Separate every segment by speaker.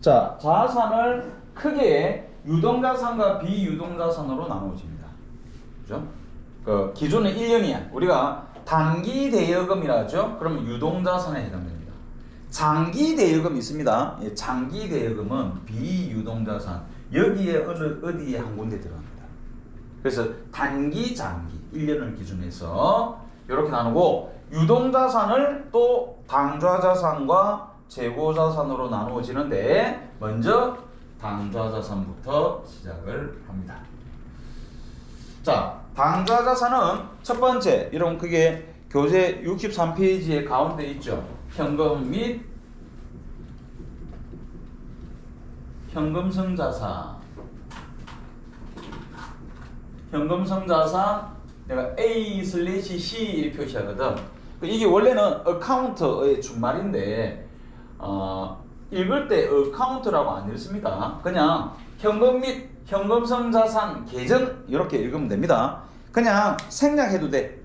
Speaker 1: 자, 자산을 크게 유동자산과 비유동자산으로 나누어집니다. 그죠? 그 기존은 1년이야. 우리가 단기 대여금이라 하죠. 그러면 유동자산에 해당됩니다. 장기 대여금이 있습니다. 예, 장기 대여금은 비유동자산. 여기에 어디에 한 군데 들어갑니다. 그래서 단기, 장기 1년을 기준해서 이렇게 나누고, 유동자산을 또 당좌자산과 재고자산으로 나누어지는데, 먼저 당좌자산부터 시작을 합니다. 자, 당좌자산은 첫 번째, 이런 그게 교재 63페이지의 가운데 있죠. 현금 및 현금성 자산. 현금성 자산, 내가 A/C 이렇게 표시하거든. 이게 원래는 어카운트의 준말인데, 읽을 때 어카운트라고 안 읽습니다. 그냥 현금 및 현금성 자산 계정 이렇게 읽으면 됩니다. 그냥 생략해도 돼.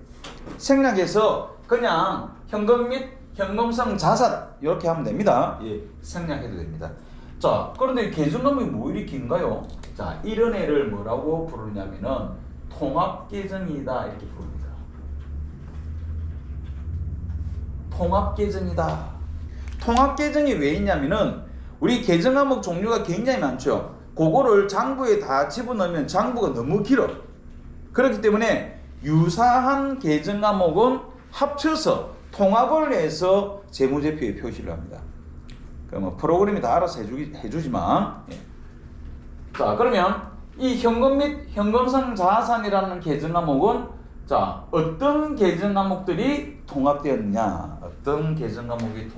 Speaker 1: 생략해서 그냥 현금 및 현금성 자산 이렇게 하면 됩니다. 예, 생략해도 됩니다. 자, 그런데 계정금이 뭐 이렇게 긴가요? 자, 이런 애를 뭐라고 부르냐면은 통합계정이다 이렇게 부릅니다. 통합계정이다. 통합계정이 왜 있냐면은 우리 계정 과목 종류가 굉장히 많죠. 그거를 장부에 다 집어넣으면 장부가 너무 길어. 그렇기 때문에 유사한 계정 과목은 합쳐서 통합을 해서 재무제표에 표시를 합니다. 그러면 프로그램이 다 알아서 해주지만, 예. 자, 그러면 이 현금 및 현금성 자산이라는 계정 과목은, 자, 어떤 계정 과목들이 통합되었느냐, 어떤 계정 과목이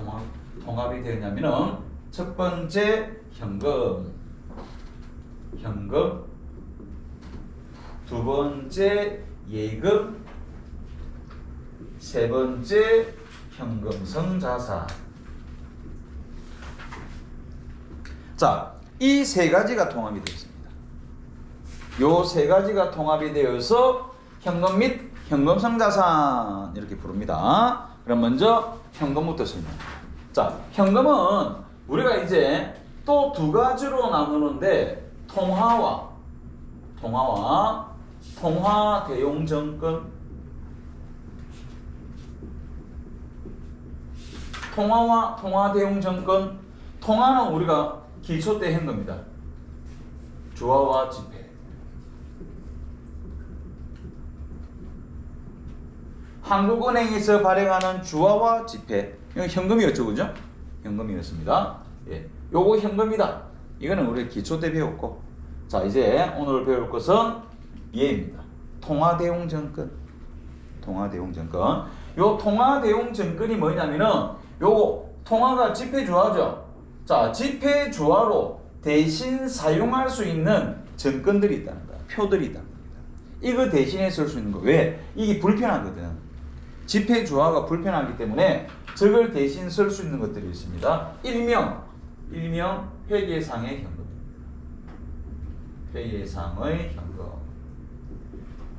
Speaker 1: 통합이 되었냐면은, 첫 번째 현금, 두 번째 예금, 세 번째 현금성 자산. 자, 이 세 가지가 통합이 되었습니다. 요 세 가지가 통합이 되어서 현금 및 현금성 자산 이렇게 부릅니다. 그럼 먼저 현금부터 설명합니다. 자, 현금은 우리가 이제 또 두 가지로 나누는데, 통화 대용 정권, 통화 대용 정권. 통화는 우리가 기초 때 한 겁니다. 주화와 지폐. 한국은행에서 발행하는 주화와 지폐. 이건 현금이었죠, 그죠? 현금이었습니다. 예, 요거 현금이다. 이거는 우리 기초 때 배웠고, 자, 이제 오늘 배울 것은 얘입니다. 통화 대용 정권. 요 통화 대용 정권이 뭐냐면은, 요거 통화가 지폐 주화죠. 자, 지폐 주화로 대신 사용할 수 있는 정권들이 있다는 거야. 표들이 있다는 겁니다. 이거 대신에 쓸 수 있는 거. 왜? 이게 불편하거든. 지폐 주화가 불편하기 때문에 저걸 대신 쓸 수 있는 것들이 있습니다. 일명 회계상의 현금. 회계상의 현금.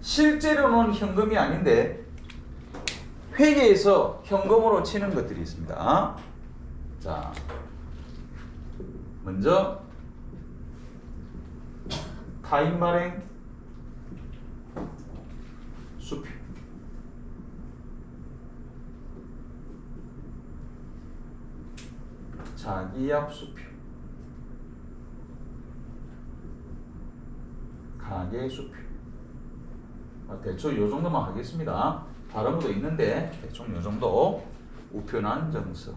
Speaker 1: 실제로는 현금이 아닌데 회계에서 현금으로 치는 것들이 있습니다. 자, 먼저 타인 발행 수표. 자기약 수표. 가계 수표. 대충 요 정도만 하겠습니다. 다른 것도 있는데 대충 요 정도. 우편한 정서.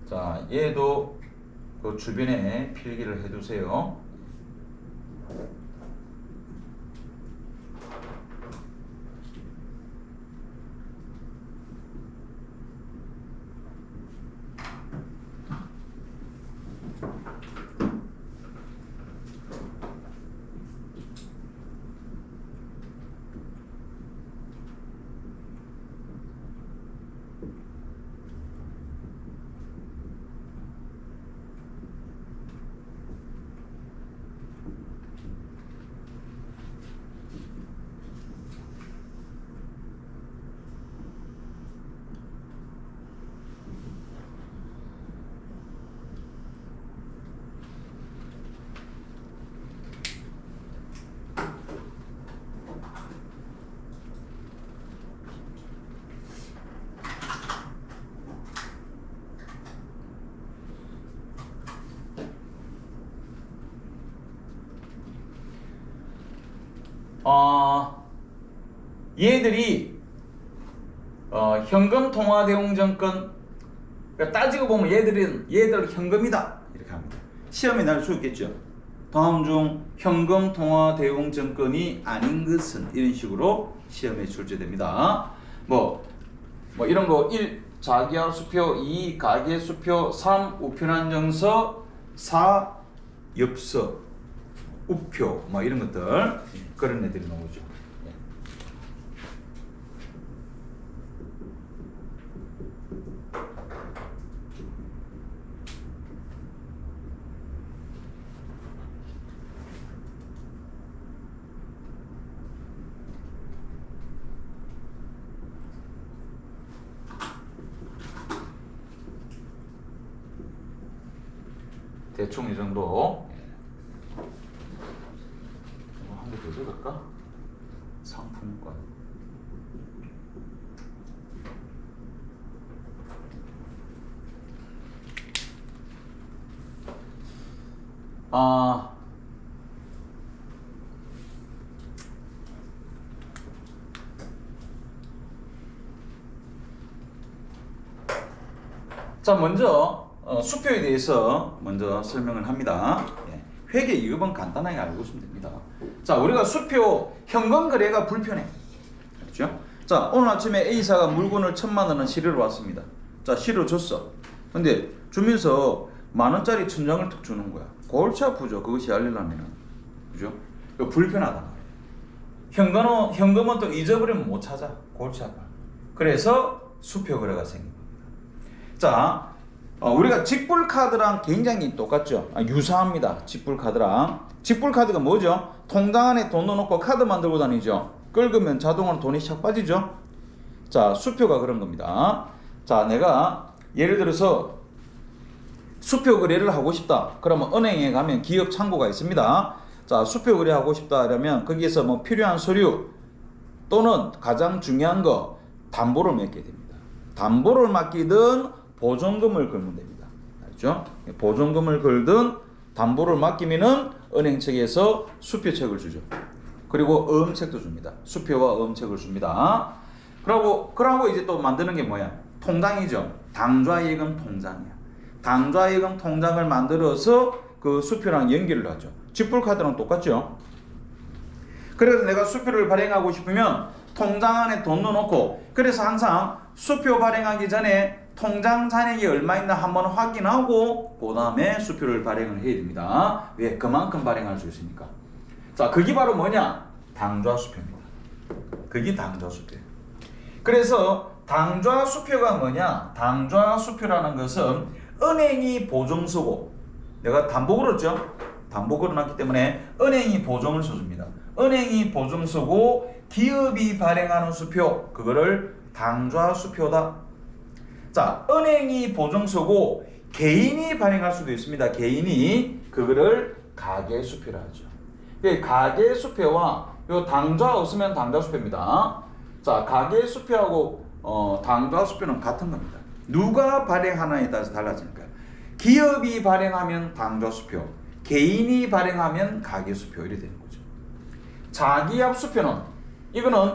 Speaker 1: 자, 얘도 그 주변에 필기를 해두세요. 얘들이 현금 통화 대용 정권, 그러니까 따지고 보면 얘들 현금이다 이렇게 합니다. 시험에 날 수 있겠죠. 다음 중 현금 통화 대용 정권이 아닌 것은, 이런 식으로 시험에 출제됩니다. 뭐 이런 거 1. 자기야 수표, 2. 가계 수표, 3. 우편한 정서, 4. 엽서, 우표, 뭐 이런 것들, 그런 애들이 나오죠. 대충 이 정도. 한 개 더 적을까? 상품권. 자, 먼저 수표에 대해서 먼저 설명을 합니다. 회계 2급은 간단하게 알고 있으면 됩니다. 자, 우리가 수표 현금 거래가 불편해. 그렇죠? 자, 오늘 아침에 A사가 물건을 1,000만 원은 실으러 왔습니다. 자, 실어 줬어. 근데 주면서 10,000원짜리 1,000장을 툭 주는 거야. 골치 아프죠. 그것이 알리려면은. 그죠? 불편하다. 현금은 또 잊어버리면 못 찾아. 골치 아파. 그래서 수표 거래가 생긴 겁니다. 자, 우리가 직불카드랑 굉장히 똑같죠. 유사합니다. 직불카드랑. 직불카드가 뭐죠? 통장 안에 돈 넣어놓고 카드만 들고 다니죠. 긁으면 자동으로 돈이 샥 빠지죠. 자, 수표가 그런 겁니다. 자, 내가 예를 들어서 수표 거래를 하고 싶다. 그러면 은행에 가면 기업 창구가 있습니다. 자, 수표 거래 하고 싶다 그러면 거기에서 뭐 필요한 서류 또는 가장 중요한 거 담보를 맡게 됩니다. 담보를 맡기든 보존금을 걸면 됩니다. 알죠? 보존금을 걸든 담보를 맡기면은 은행 측에서 수표책을 주죠. 그리고 어음책도 줍니다. 수표와 어음책을 줍니다. 그러고 이제 또 만드는 게 뭐야? 통장이죠. 당좌예금 통장이야. 당좌예금 통장을 만들어서 그 수표랑 연결을 하죠. 직불카드랑 똑같죠. 그래서 내가 수표를 발행하고 싶으면 통장 안에 돈 넣어놓고, 그래서 항상 수표 발행하기 전에 통장 잔액이 얼마 있나 한번 확인하고 그 다음에 수표를 발행을 해야 됩니다. 왜? 그만큼 발행할 수 있으니까. 자, 그게 바로 뭐냐? 당좌수표입니다. 그게 당좌수표예요. 그래서 당좌수표가 뭐냐? 당좌수표라는 것은 은행이 보증서고, 내가 담보 걸었죠? 담보 걸어놨기 때문에 은행이 보증을 써줍니다. 은행이 보증서고 기업이 발행하는 수표, 그거를 당좌수표다. 자, 은행이 보증서고 개인이 발행할 수도 있습니다. 개인이, 그거를 가계수표라 하죠. 가계수표와 요 당좌 없으면 당좌수표입니다. 자, 가계수표하고 당좌수표는 같은 겁니다. 누가 발행하느냐에 따라서 달라지니까요. 기업이 발행하면 당좌수표, 개인이 발행하면 가계수표, 이렇게 되는 거죠. 자기압수표는, 이거는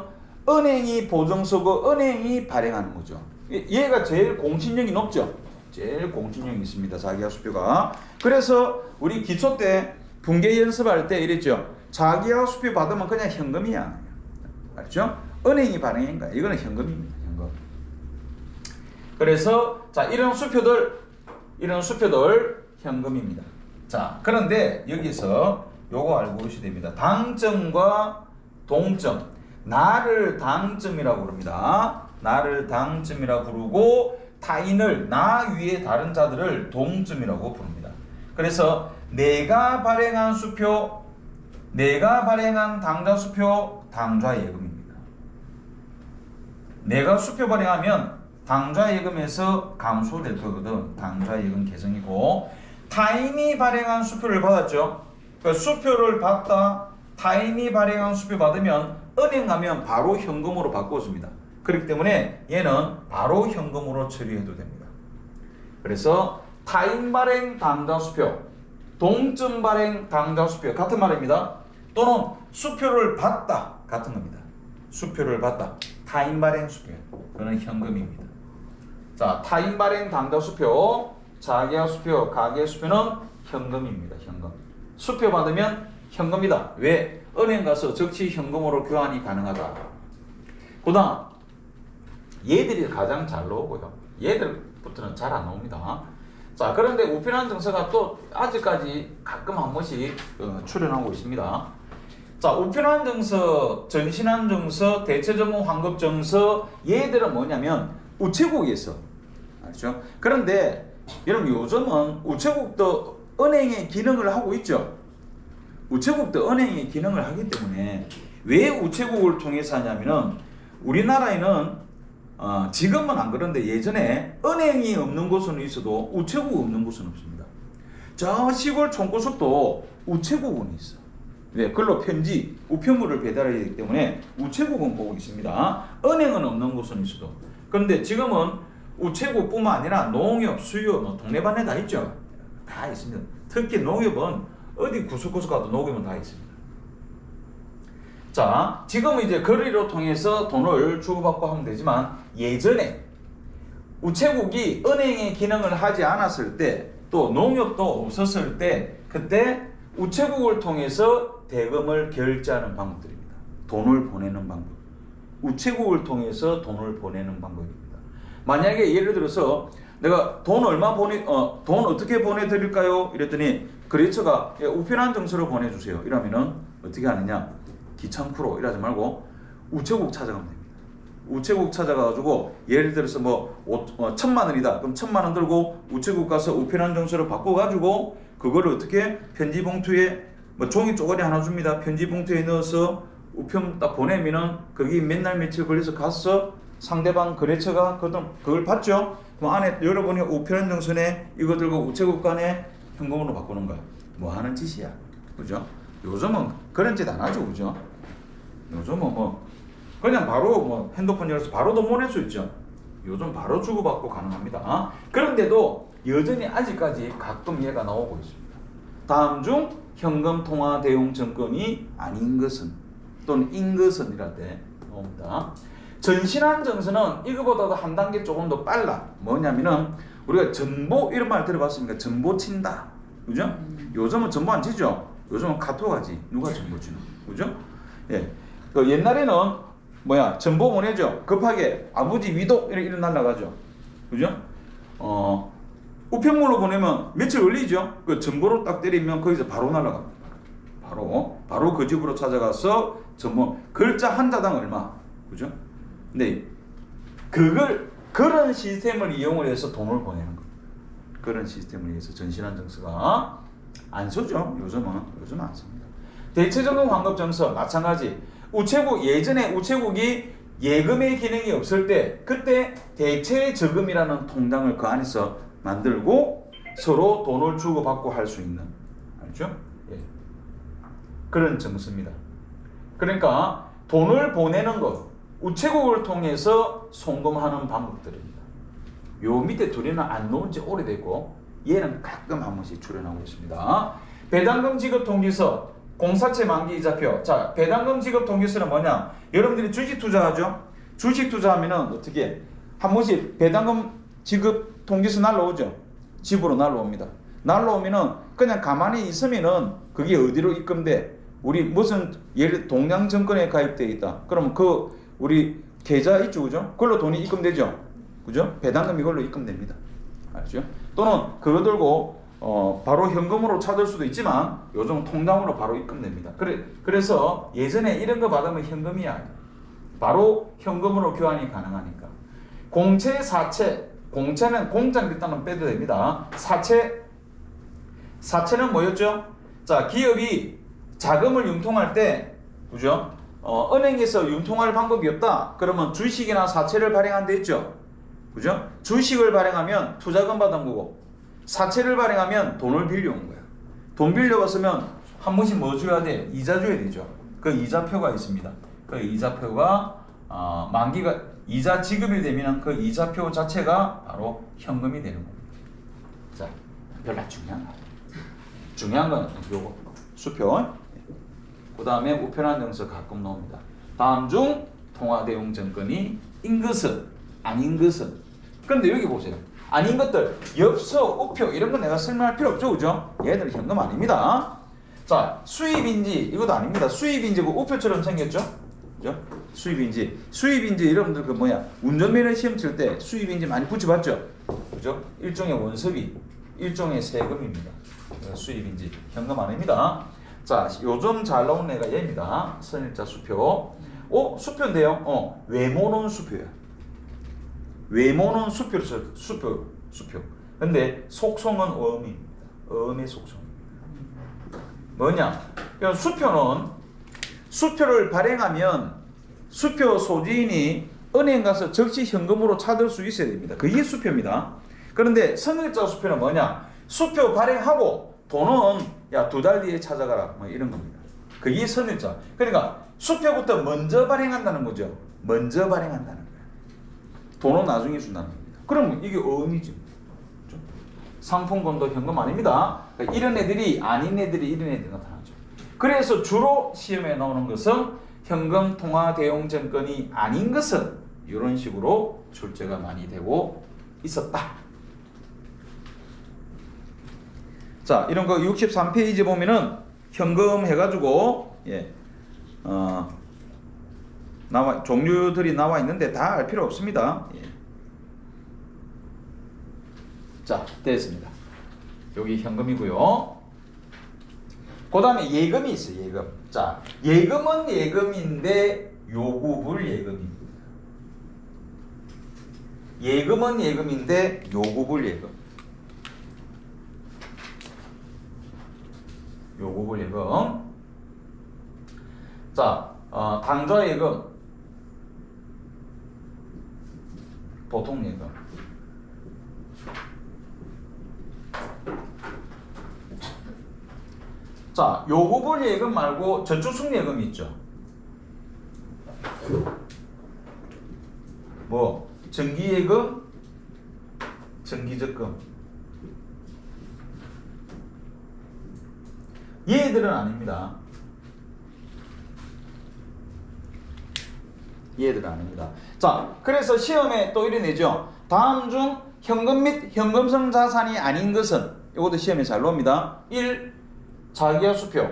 Speaker 1: 은행이 보증서고 은행이 발행하는 거죠. 얘가 제일 공신력이 높죠. 제일 공신력이 있습니다. 자기하수표가. 그래서 우리 기초 때 분계 연습할 때 이랬죠. 자기하수표 받으면 그냥 현금이야. 알죠? 은행이 발행한 거야. 이거는 현금입니다. 현금. 그래서 자 이런 수표들 현금입니다. 자 그런데 여기서 요거 알고 오셔야 됩니다. 당점과 동점. 나를 당점이라고 부릅니다. 나를 당점이라고 부르고 타인을 나 위에 다른 자들을 동점이라고 부릅니다. 그래서 내가 발행한 수표, 내가 발행한 당좌수표, 당좌예금입니다. 내가 수표 발행하면 당좌예금에서 감소될 거거든. 당좌예금 계정이고 타인이 발행한 수표를 받았죠. 그러니까 수표를 받다 타인이 발행한 수표 받으면 은행 가면 바로 현금으로 바꿔줍니다. 그렇기 때문에 얘는 바로 현금으로 처리해도 됩니다. 그래서 타인 발행 당좌수표, 동점 발행 당좌수표 같은 말입니다. 또는 수표를 받다 같은 겁니다. 수표를 받다 타인 발행 수표 그거는 현금입니다. 자 타인 발행 당좌수표, 자기하수표, 가계수표는 현금입니다. 현금. 수표 받으면 현금이다. 왜? 은행 가서 즉시 현금으로 교환이 가능하다. 그 다음 얘들이 가장 잘 나오고요. 얘들부터는 잘 안 나옵니다. 자 그런데 우편한 증서가 또 아직까지 가끔 한 번씩 출연하고 있습니다. 자 우편한 증서, 전신한 증서, 대체전문 환급 증서 얘들은 뭐냐면 우체국에서 알죠? 그런데 여러분 요즘은 우체국도 은행의 기능을 하고 있죠. 우체국도 은행의 기능을 하기 때문에 왜 우체국을 통해서 하냐면은 우리나라에는 지금은 안 그런데 예전에 은행이 없는 곳은 있어도 우체국 없는 곳은 없습니다. 저 시골 총구석도 우체국은 있어. 왜? 근로 편지, 우편물을 배달해야 되기 때문에 우체국은 꼭 있습니다. 은행은 없는 곳은 있어도. 그런데 지금은 우체국뿐만 아니라 농협, 수협, 동네반에 다 있죠. 다 있습니다. 특히 농협은 어디 구석구석 가도 녹이면 다 있습니다. 자, 지금은 이제 거리로 통해서 돈을 주고받고 하면 되지만 예전에 우체국이 은행의 기능을 하지 않았을 때 또 농협도 없었을 때 그때 우체국을 통해서 대금을 결제하는 방법들입니다. 돈을 보내는 방법. 우체국을 통해서 돈을 보내는 방법입니다. 만약에 예를 들어서 내가 돈 어떻게 보내드릴까요? 이랬더니 거래처가 우편한 증서로 보내주세요. 이러면은 어떻게 하느냐? 귀찮고로 이러지 말고 우체국 찾아가면 됩니다. 우체국 찾아가가지고 예를 들어서 1,000만 원이다. 그럼 1,000만 원 들고 우체국 가서 우편한 증서로 바꿔가지고 그거를 어떻게 편지 봉투에 종이 쪼가리 하나 줍니다. 편지 봉투에 넣어서 우편 딱 보내면은 거기 맨날 며칠 걸려서 가서 상대방 거래처가 그걸 받죠. 그럼 안에 여러분이 우편한 증서에 이거 들고 우체국 간에 현금으로 바꾸는 거야. 뭐 하는 짓이야. 그죠? 요즘은 그런 짓 안 하죠. 그죠? 요즘은 그냥 바로 핸드폰 열어서 바로 돈 보낼 수 있죠. 요즘 바로 주고받고 가능합니다. 그런데도 여전히 아직까지 가끔 얘가 나오고 있습니다. 다음 중 현금 통화 대용 증권이 아닌 것은 또는 인 것은 이랄 때 나옵니다. 전신한 증서는 이거보다도 한 단계 조금 더 빨라. 뭐냐면은 우리가 전보 이런 말 들어봤습니까? 전보 친다. 그죠? 요즘은 전보 안 치죠? 요즘은 카톡 하지. 누가 전보 치노? 그죠? 예. 그 옛날에는 전보 보내죠. 급하게 아버지 위독 이렇게 날라가죠. 그죠? 우편물로 보내면 며칠 걸리죠. 그 전보로 딱 때리면 거기서 바로 날라갑니다. 바로 그 집으로 찾아가서 전보 글자 한자당 얼마. 그죠? 근데 그런 시스템을 이용을 해서 돈을 보내는 거예요. 그런 시스템을 위해서 전신한 증서가 안 쓰죠. 요즘은 안 씁니다. 대체적금 환급증서 마찬가지. 예전에 우체국이 예금의 기능이 없을 때 그때 대체저금이라는 통장을 그 안에서 만들고 서로 돈을 주고받고 할 수 있는, 알죠? 예. 그런 증서입니다. 그러니까 돈을 보내는 것, 우체국을 통해서 송금하는 방법들입니다. 요 밑에 둘이는 안 나온 지 오래됐고 얘는 가끔 한 번씩 출연하고 있습니다. 배당금 지급 통지서, 공사채 만기 이자표. 자, 배당금 지급 통지서는 뭐냐? 여러분들이 주식 투자하죠? 주식 투자하면은 어떻게 한 번씩 배당금 지급 통지서 날라오죠. 집으로 날라옵니다. 날라오면은 그냥 가만히 있으면은 그게 어디로 입금돼? 우리 무슨 예를 동양증권에 가입되어 있다. 그러면 그 우리 계좌 있죠, 그죠? 그걸로 돈이 입금되죠, 그죠? 배당금 이걸로 입금됩니다. 알죠? 또는 그거 들고 바로 현금으로 찾을 수도 있지만 요즘 통장으로 바로 입금됩니다. 그래서 예전에 이런 거 받으면 현금이야. 바로 현금으로 교환이 가능하니까. 공채, 사채. 공채는 공장 일단은 빼도 됩니다. 사채는 뭐였죠? 자, 기업이 자금을 융통할 때, 그죠? 은행에서 융통할 방법이 없다. 그러면 주식이나 사채를 발행한다 했죠. 그죠? 주식을 발행하면 투자금 받은 거고, 사채를 발행하면 돈을 빌려온 거야. 돈 빌려왔으면 한 번씩 뭐 줘야 돼? 이자 줘야 되죠. 그 이자표가 있습니다. 그 이자표가 만기가 이자 지급이 되면 그 이자표 자체가 바로 현금이 되는 겁니다. 자, 별로 중요한 건 요거 수표. 그 다음에 우편한 영서 가끔 나옵니다. 다음 중 통화대용 증권이 인 것은 아닌 것은. 그런데 여기 보세요. 아닌 것들 엽서, 우표 이런 건 내가 설명할 필요 없죠, 그죠? 얘들은 현금 아닙니다. 자, 수입인지 이것도 아닙니다. 수입인지고 우표처럼 생겼죠, 그죠? 수입인지 여러분들 그 뭐야 운전면허 시험 칠 때 수입인지 많이 붙여봤죠, 그죠? 일종의 원서비, 일종의 세금입니다. 수입인지 현금 아닙니다. 자, 요즘 잘 나온 애가 얘입니다. 선일자 수표. 수표인데요. 외모는 수표야. 외모는 수표. 근데 속성은 어음입니다. 어음의 속성. 뭐냐? 수표를 발행하면 수표 소지인이 은행 가서 즉시 현금으로 찾을 수 있어야 됩니다. 그게 수표입니다. 그런데 선일자 수표는 뭐냐? 수표 발행하고 돈은 야 2달 뒤에 찾아가라 뭐 이런 겁니다. 그게 선일자. 그러니까 수표부터 먼저 발행한다는 거죠. 먼저 발행한다는 거예요. 돈은 나중에 준다는 겁니다. 그럼 이게 어음이지. 그렇죠? 상품권도 현금 아닙니다. 그러니까 이런 애들이 아닌 애들이 이런 애들이 나타나죠. 그래서 주로 시험에 나오는 것은 현금 통화 대용 증권이 아닌 것은 이런 식으로 출제가 많이 되고 있었다. 자, 이런 거 63페이지 보면은 현금 해가지고 종류들이 나와 있는데 다 알 필요 없습니다. 자, 됐습니다. 여기 현금이고요. 그 다음에 예금이 있어요. 예금. 자, 예금은 예금인데 요구불 예금입니다. 예금은 예금인데 요구불 예금. 요구불 예금. 자, 당좌 예금, 보통 예금. 자, 요구불 예금 말고 저축성 예금이 있죠. 뭐 정기예금, 정기적금. 얘들은 아닙니다. 얘들은 아닙니다. 자, 그래서 시험에 또 이런 애죠. 다음 중 현금 및 현금성 자산이 아닌 것은, 이것도 시험에 잘 나옵니다. 1. 자기야 수표,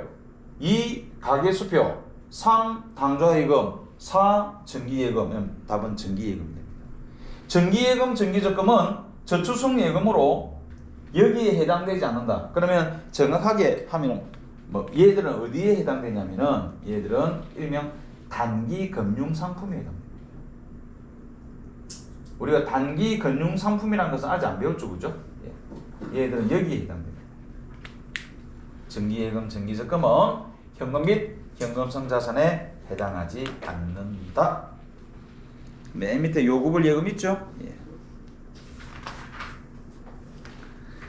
Speaker 1: 2. 가계수표, 3. 당좌예금, 4. 정기예금. 답은 정기예금입니다. 정기예금, 정기적금은 저축성예금으로 여기에 해당되지 않는다. 그러면 정확하게 하면 얘들은 어디에 해당되냐면은 얘들은 일명 단기 금융상품에 해당됩니다. 우리가 단기 금융상품이라는 것은 아직 안 배웠죠, 그죠? 얘들은 여기에 해당됩니다. 정기예금, 정기적금은 현금 및 현금성 자산에 해당하지 않는다. 맨 밑에 요구불 예금 있죠?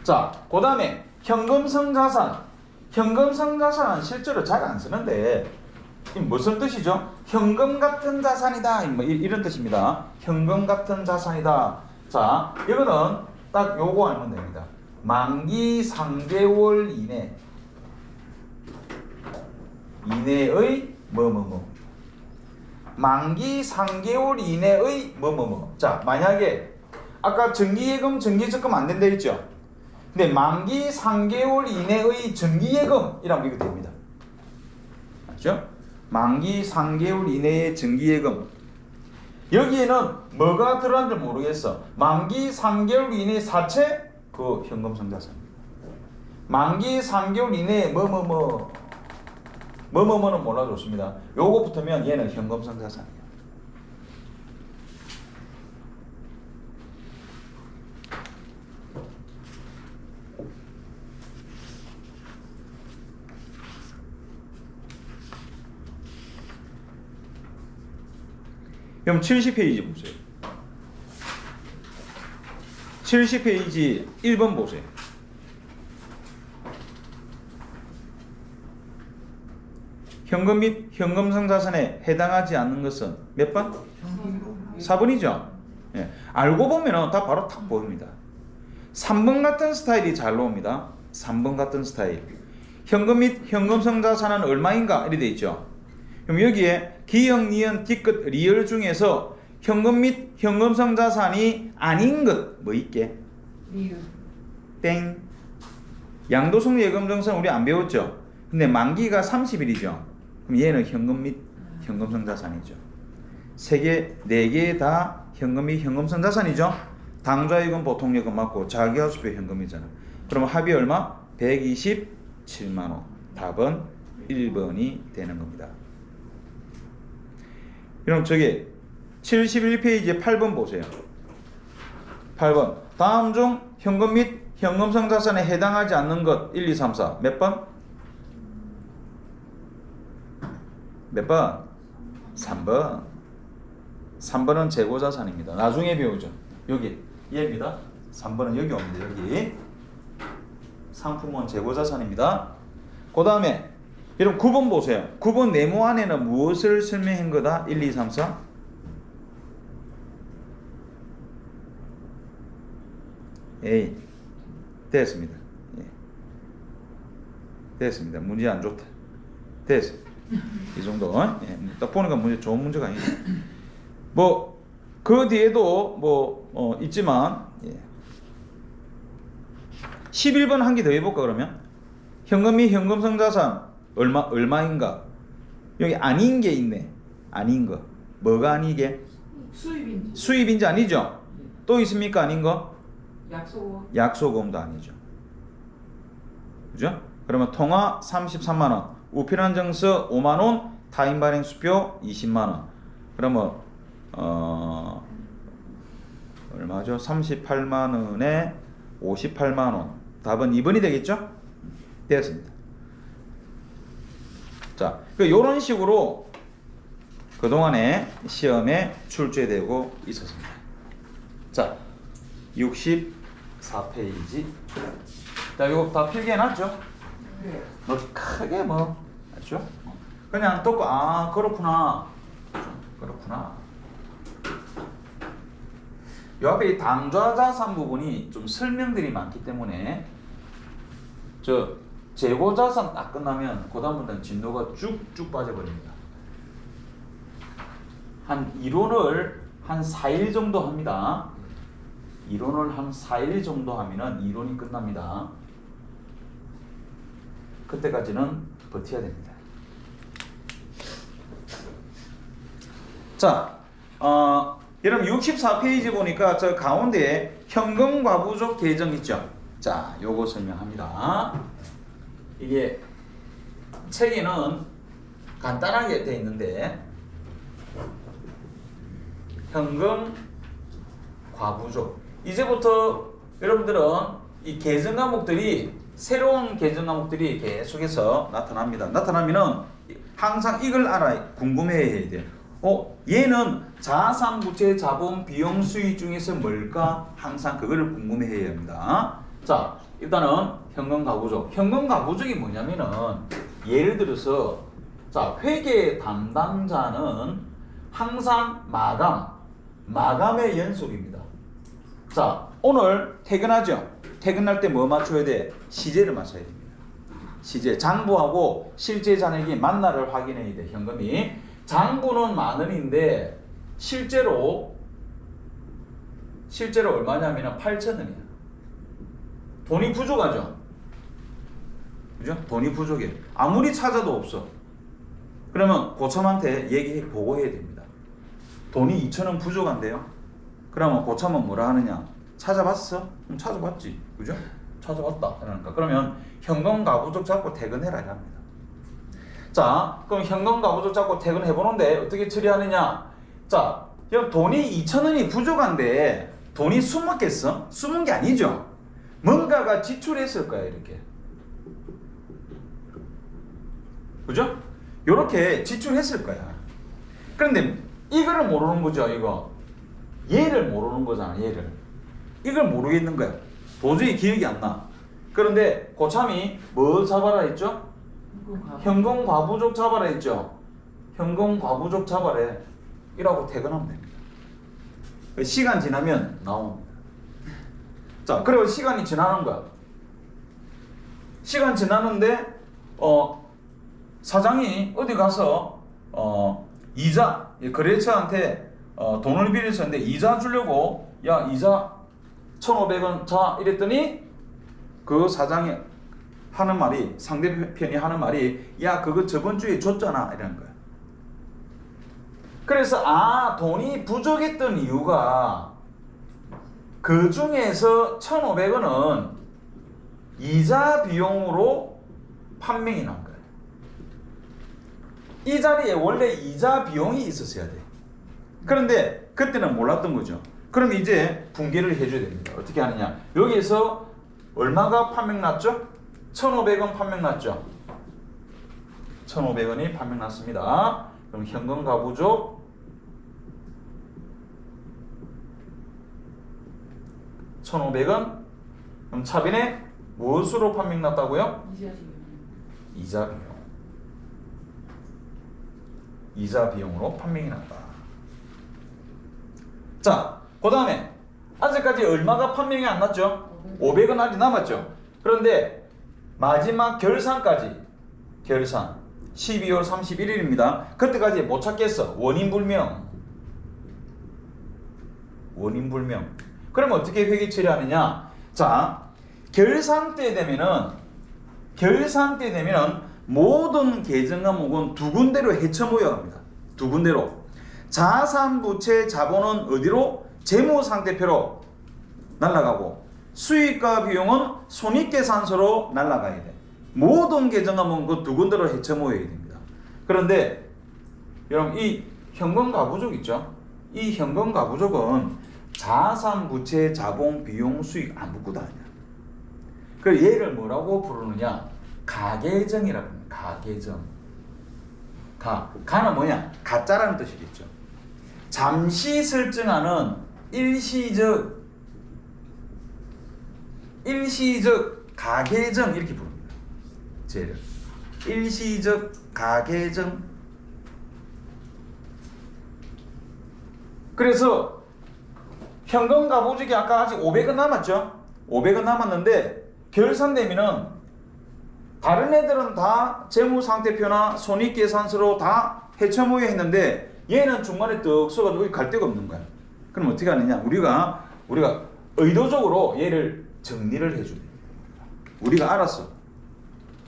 Speaker 1: 자, 그 다음에 현금성 자산. 현금성 자산은 실제로 잘 안 쓰는데 무슨 뜻이죠? 현금 같은 자산이다, 이런 뜻입니다. 현금 같은 자산이다. 자, 이거는 딱 요거 알면 됩니다. 만기 3개월 이내의 뭐뭐뭐. 만기 3개월 이내의 뭐뭐뭐. 자, 만약에 아까 정기예금, 정기적금 안 된다 했죠? 근데 만기 3개월 이내의 정기예금이라면 이거 됩니다. 맞죠? 만기 3개월 이내의 정기예금. 여기에는 뭐가 들어간지 모르겠어. 만기 3개월 이내 사채? 그 현금성자산. 만기 3개월 이내에 뭐뭐는 몰라줬습니다. 요거 붙으면 얘는 현금성자산이에요. 그럼 70페이지 보세요. 70페이지 1번 보세요. 현금 및 현금성자산에 해당하지 않는 것은 몇 번? 4번이죠. 예. 알고 보면 다 바로 탁 보입니다. 3번 같은 스타일이 잘 나옵니다. 3번 같은 스타일. 현금 및 현금성자산은 얼마인가? 이렇게 돼 있죠. 그럼 여기에 기역, 니은, 뒤끝, 리을 중에서 현금 및 현금성자산이 아닌 것 뭐 있게?
Speaker 2: 리을.
Speaker 1: 땡. 양도성 예금정산 우리 안 배웠죠? 근데 만기가 30일이죠. 그럼 얘는 현금 및 현금성자산이죠. 4개 다 현금 및 현금성자산이죠. 당좌예금, 보통예금 맞고 자기하수표 현금이잖아. 그럼 합이 얼마? 127만원. 답은 1번이 되는 겁니다. 그럼 저기 71페이지 8번 보세요. 8번. 다음 중 현금 및 현금성자산에 해당하지 않는 것 1, 2, 3, 4 몇 번? 몇 번? 3번. 3번은 재고자산입니다. 나중에 배우죠. 여기 얘입니다. 3번은 여기 옵니다. 여기 상품은 재고자산입니다. 그 다음에 여러분 9번 보세요. 9번 네모 안에는 무엇을 설명한 거다? 1, 2, 3, 4 에이 됐습니다. 예. 됐습니다. 문제 안 좋다. 됐어. 이 정도. 예. 딱 보니까 문제 좋은 문제가 아니네. 뭐 그 뒤에도 뭐 있지만 예. 11번 한 개 더 해볼까 그러면? 현금 및 현금성자산 얼마인가? 여기 아닌 게 있네. 아닌 거. 뭐가 아니게?
Speaker 2: 수입인지.
Speaker 1: 수입인지 아니죠? 또 있습니까? 아닌 거?
Speaker 2: 약소금.
Speaker 1: 약소금도 아니죠. 그죠? 그러면 통화 33만원, 우편안정서 5만원, 타인 발행 수표 20만원. 그러면 얼마죠? 38만원에 58만원. 답은 2번이 되겠죠? 되었습니다. 자, 요런 식으로 그동안에 시험에 출제되고 있었습니다. 자, 64페이지. 자, 이거 다 필기해놨죠?
Speaker 2: 네.
Speaker 1: 뭐 크게 뭐 맞죠? 그냥 듣고 아 그렇구나. 그렇구나. 요 앞에 이 당좌자산 부분이 좀 설명들이 많기 때문에 저 재고자산 딱 끝나면 그 다음부터는 진도가 쭉쭉 빠져버립니다. 한 이론을 한 4일 정도 합니다. 이론을 한 4일 정도 하면은 이론이 끝납니다. 그때까지는 버텨야 됩니다. 자, 여러분 64페이지 보니까 저 가운데에 현금과부족 계정 있죠? 자, 요거 설명합니다. 이게 책에는 간단하게 되어 있는데 현금 과부족 이제부터 여러분들은 이 계정 과목들이 새로운 계정 과목들이 계속해서 나타납니다. 나타나면은 항상 이걸 궁금해해야 돼요. 얘는 자산, 부채, 자본, 비용, 수익 중에서 뭘까? 항상 그거를 궁금해해야 합니다. 자, 일단은 현금 과부족. 현금 과부족이 뭐냐면은 예를 들어서 자, 회계 담당자는 항상 마감의 연속입니다. 자, 오늘 퇴근하죠? 퇴근할 때 뭐 맞춰야 돼? 시제를 맞춰야 됩니다. 시제. 장부하고 실제 잔액이 맞나를 확인해야 돼. 현금이. 장부는 10,000원인데 실제로 실제로 얼마냐면 8,000원이야. 돈이 부족하죠. 그죠? 돈이 부족해. 아무리 찾아도 없어. 그러면 고참한테 보고해야 됩니다. 돈이 2,000원 부족한데요. 그러면 고참은 뭐라 하느냐? 찾아봤어? 찾아봤지. 그죠? 찾아봤다. 그러니까 그러면 현금 가부족 잡고 퇴근해라 합니다. 자, 그럼 현금 가부족 잡고 퇴근해 보는데 어떻게 처리하느냐? 자, 돈이 2,000원이 부족한데 돈이 숨었겠어? 숨은 게 아니죠. 뭔가가 지출했을 거야, 이렇게. 그죠? 요렇게 지출했을 거야. 그런데 이거를 모르는 거죠, 이거. 얘를 모르는 거잖아, 얘를. 이걸 모르겠는 거야. 도저히 기억이 안 나. 그런데 고참이 뭐 잡아라 했죠? 현금 과부족 잡아라 했죠? 현금 과부족 잡아래. 이라고 퇴근하면 됩니다. 시간 지나면 나옵니다. 자, 그리고 시간이 지나는 거야. 시간 지나는데 사장이 어디 가서 이자, 거래처한테 돈을 빌렸었는데 이자 주려고 야 이자 1,500원 자 이랬더니 그 사장이 하는 말이, 상대편이 하는 말이 야 그거 저번 주에 줬잖아 이러는 거야. 그래서 돈이 부족했던 이유가 그 중에서 1,500원은 이자 비용으로 판명이 난 거예요. 이 자리에 원래 이자 비용이 있었어야 돼. 그런데 그때는 몰랐던 거죠. 그럼 이제 분개를 해줘야 됩니다. 어떻게 하느냐? 여기에서 얼마가 판명 났죠? 1,500원 판명 났죠? 1,500원이 판명 났습니다. 그럼 현금 가부족 1,500원. 그럼 차빈에 무엇으로 판명 났다고요? 이자 비용. 이자 비용으로 판명이 났다. 자, 그 다음에 아직까지 얼마가 판명이 안 났죠? 500원 아직 남았죠? 그런데 마지막 결산까지, 결산 12월 31일입니다. 그때까지 못 찾겠어. 원인불명. 원인불명. 그러면 어떻게 회계 처리하느냐? 자, 결산 때 되면은 모든 계정 과목은 두 군데로 해쳐 모여갑니다. 두 군데로. 자산, 부채, 자본은 어디로? 재무상태표로 날아가고 수익과 비용은 손익계산서로 날아가야 돼. 모든 계정 과목은 그 두 군데로 해쳐 모여야 됩니다. 그런데 여러분 이 현금 가부족 있죠? 이 현금 가부족은 자산, 부채, 자본, 비용, 수익 안 붙고 다니냐. 그 얘를 뭐라고 부르느냐? 가계정이라고 합니다. 가계정. 가는 뭐냐? 가짜라는 뜻이겠죠. 잠시 설정하는 일시적 가계정 이렇게 부릅니다. 쟤를 일시적 가계정. 그래서 현금 가부족이 아까 아직 500원 남았죠? 500원 남았는데 결산되면은 다른 애들은 다 재무상태표나 손익계산서로 다 해쳐모여 했는데 얘는 중간에 떡 써가지고 여기 갈 데가 없는 거야. 그럼 어떻게 하느냐? 우리가 의도적으로 얘를 정리를 해줘야 됩니다. 우리가 알았어.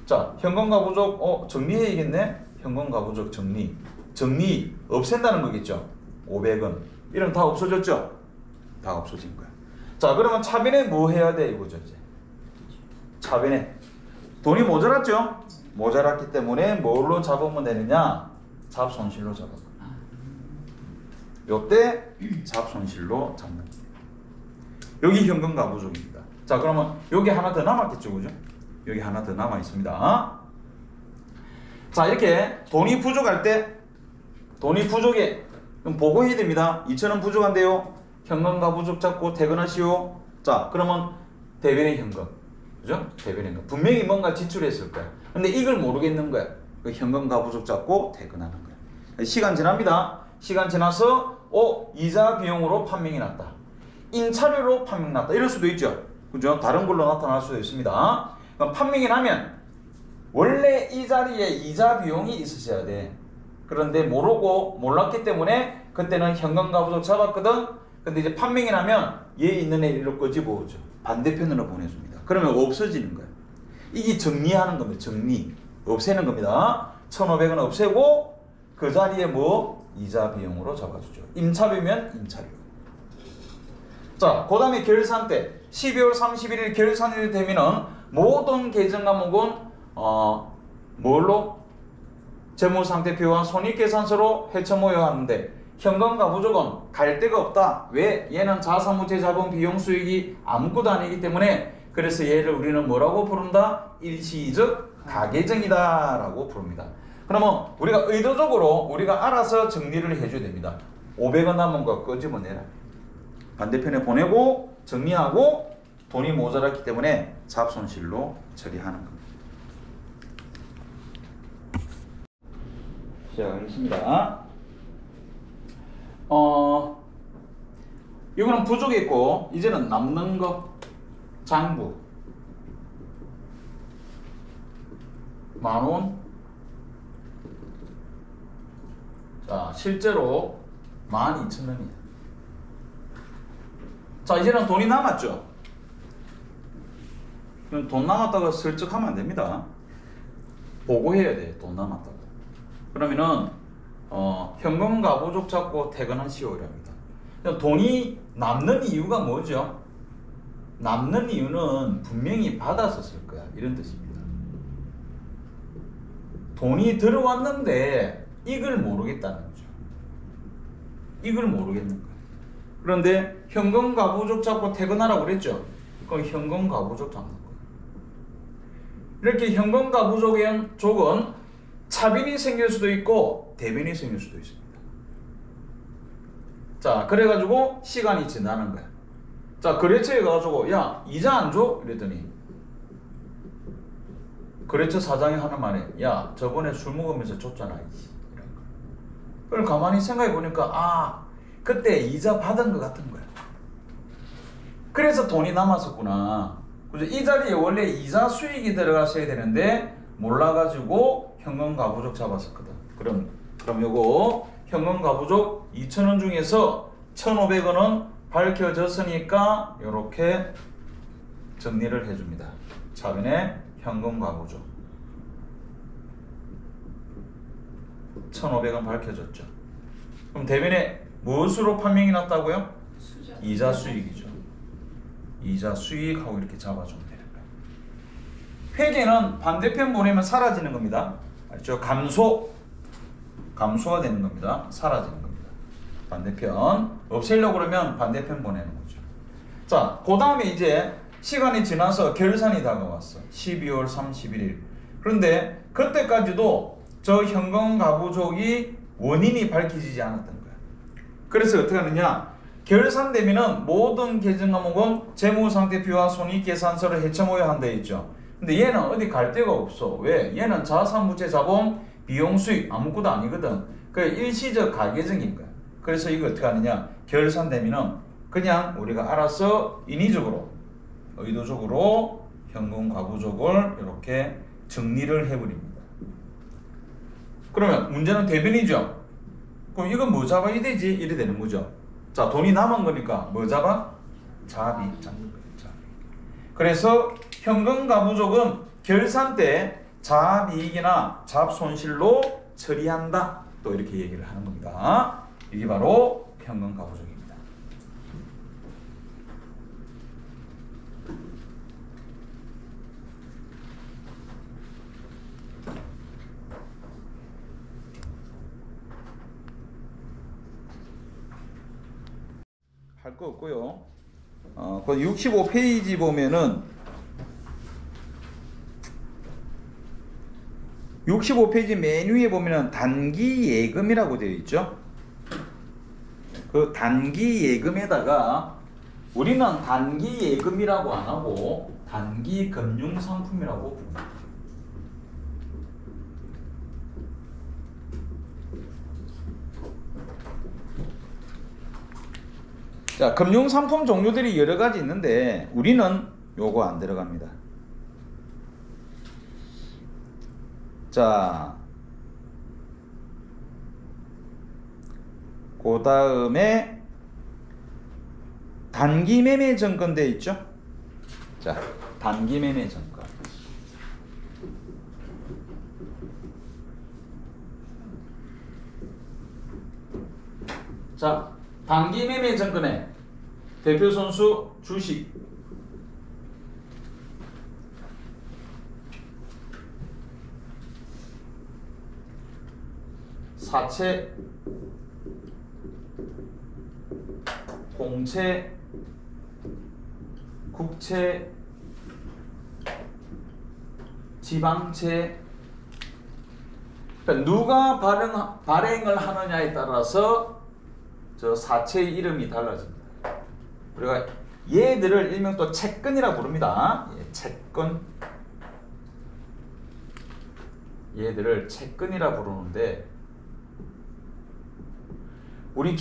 Speaker 1: 자, 현금 가부족 정리해야겠네. 현금 가부족 정리 없앤다는 거겠죠. 500원 이런 다 없어졌죠. 다 없어진 거야. 자, 그러면 차변에 뭐 해야 돼 이거죠. 이제 차변에 돈이 모자랐죠. 모자랐기 때문에 뭘로 잡으면 되느냐? 잡손실로 잡아. 요때 잡손실로 잡는 거예요. 여기 현금 가부족입니다. 자, 그러면 여기 하나 더 남았겠죠, 그죠? 여기 하나 더 남아 있습니다. 자, 이렇게 돈이 부족할 때, 돈이 부족해. 그럼 보고해야 됩니다. 2,000원 부족한데요. 현금 가부족 잡고 퇴근하시오. 자, 그러면 대변의 현금, 그죠? 대변의 현금. 분명히 뭔가 지출했을 거야. 근데 이걸 모르겠는 거야. 그 현금 가부족 잡고 퇴근하는 거야. 시간 지납니다. 시간 지나서 이자 비용으로 판명이 났다. 인차료로 판명 났다. 이럴 수도 있죠. 그죠? 다른 걸로 나타날 수도 있습니다. 그럼 판명이 나면 원래 이 자리에 이자 비용이 있으셔야 돼. 그런데 몰랐기 때문에 그때는 현금 가부족 잡았거든. 근데 이제 판명이 나면 얘 있는 애를 끄집어오죠. 반대편으로 보내줍니다. 그러면 없어지는 거예요. 이게 정리하는 겁니다. 정리. 없애는 겁니다. 1,500원 없애고 그 자리에 뭐? 이자 비용으로 잡아주죠. 임차료면 임차료. 자, 그 다음에 결산 때 12월 31일 결산일 되면은 모든 계정 과목은 뭘로? 재무상태표와 손익계산서로 해쳐모여야 하는데 현금과 부족은 갈 데가 없다. 왜? 얘는 자사무채 자본 비용 수익이 아무것도 아니기 때문에 그래서 얘를 우리는 뭐라고 부른다? 일시적 가계정이다 라고 부릅니다. 그러면 우리가 의도적으로 우리가 알아서 정리를 해줘야 됩니다. 500원 남은 거 끄집어내라. 반대편에 보내고 정리하고 돈이 모자랐기 때문에 잡손실로 처리하는 겁니다. 시작하겠습니다. 이거는 부족했고 이제는 남는 거 장부 10,000원. 자, 실제로 12,000원이에요. 자, 이제는 돈이 남았죠. 그럼 돈 남았다고 슬쩍 하면 안 됩니다. 보고해야 돼. 돈 남았다고. 그러면은 현금과 부족 잡고 퇴근한 10월입니다. 돈이 남는 이유가 뭐죠? 남는 이유는 분명히 받았었을 거야. 이런 뜻입니다. 돈이 들어왔는데 이걸 모르겠다는 거죠. 이걸 모르겠는 거야. 그런데 현금과 부족 잡고 퇴근하라고 그랬죠. 그럼 현금과 부족 잡는 거야. 이렇게 현금과 부족은 차변이 생길 수도 있고 대변이 생길 수도 있습니다. 자, 그래가지고 시간이 지나는 거야. 자, 거래처에 가가지고 야, 이자 안 줘? 이랬더니 거래처 사장이 하는 말이 야, 저번에 술 먹으면서 줬잖아. 이런 거. 그걸 가만히 생각해 보니까 그때 이자 받은 것 같은 거야. 그래서 돈이 남았었구나. 그죠? 이 자리에 원래 이자 수익이 들어갔어야 되는데 몰라가지고 현금과 부족 잡았었거든. 그럼 요거 현금과 부족 2,000원 중에서 1,500원은 밝혀졌으니까 이렇게 정리를 해줍니다. 차변에 현금과 부족 1,500원 밝혀졌죠. 그럼 대변에 무엇으로 판명이 났다고요? 이자 수익이죠. 이자 수익하고 이렇게 잡아주면 되는 거예요. 회계는 반대편 보내면 사라지는 겁니다. 알죠? 감소가 되는 겁니다. 사라지는 겁니다. 반대편 없애려고 그러면 반대편 보내는 거죠. 자, 그 다음에 이제 시간이 지나서 결산이 다가왔어. 12월 31일. 그런데 그때까지도 저 현금과 부족이 원인이 밝혀지지 않았던 거야. 그래서 어떻게 하느냐? 결산되면은 모든 계정 과목은 재무상태표와 손익계산서를 해쳐모여야 한다 했죠. 근데 얘는 어디 갈 데가 없어. 왜? 얘는 자산무채 자본 비용 수익 아무것도 아니거든. 그 일시적 가계정인 거야. 그래서 이거 어떻게 하느냐? 결산되면은 그냥 우리가 알아서 인위적으로 의도적으로 현금 과부족을 이렇게 정리를 해버립니다. 그러면 문제는 대변이죠. 그럼 이건 뭐 잡아야 되지? 이래 되는 거죠. 자, 돈이 남은 거니까 뭐 잡아? 자비 잡는 거예요. 자비. 그래서 현금 과부족은 결산 때 자비익이나 잡손실로 처리한다. 또 이렇게 얘기를 하는 겁니다. 이게 바로 현금 과부족입니다. 할 거 없고요. 그 65페이지 보면은 65페이지 맨 위에 보면은 단기 예금이라고 되어 있죠. 그 단기 예금에다가 우리는 단기 예금이라고 안 하고 단기 금융 상품이라고 부릅니다. 자, 금융 상품 종류들이 여러 가지 있는데 우리는 요거 안 들어갑니다. 자, 그 다음에 단기 매매 정권 돼 있죠? 자, 단기 매매 정권. 자, 단기 매매 정권의 대표 선수 주식. 사채, 공채, 국채, 지방채. 그러니까 누가 발행을 하느냐에 따라서 저 사채의 이름이 달라집니다. 우리가 얘들을 일명 또 채권이라 부릅니다. 예, 채권. 얘들을 채권이라 부르는데, 우리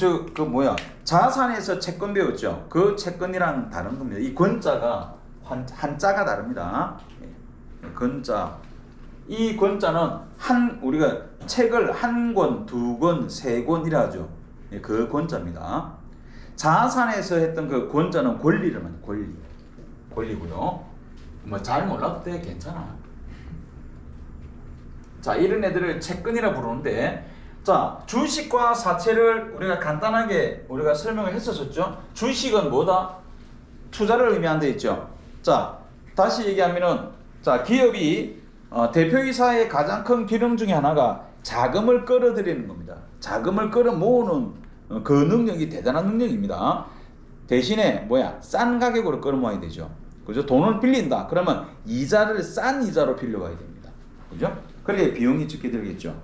Speaker 1: 자산에서 채권 배웠죠? 그 채권이랑 다른 겁니다. 이 권자가 한자가 다릅니다. 예, 권자. 이 권자는 우리가 책을 한 권, 두 권, 세 권이라 하죠. 예, 그 권자입니다. 자산에서 했던 그 권자는 권리를 말해요. 권리고요. 뭐 잘 몰라도 돼, 괜찮아. 자, 이런 애들을 채권이라 부르는데, 자, 주식과 사채를 우리가 간단하게 우리가 설명을 했었죠. 주식은 뭐다? 투자를 의미한다 했죠. 자, 다시 얘기하면은, 자, 기업이 대표이사의 가장 큰 기능 중에 하나가 자금을 끌어들이는 겁니다. 자금을 끌어 모으는 그 능력이 대단한 능력입니다. 대신에 싼 가격으로 끌어 모아야 되죠. 그죠? 돈을 빌린다. 그러면 이자를 싼 이자로 빌려가야 됩니다. 그죠? 그래야 비용이 적게 들겠죠.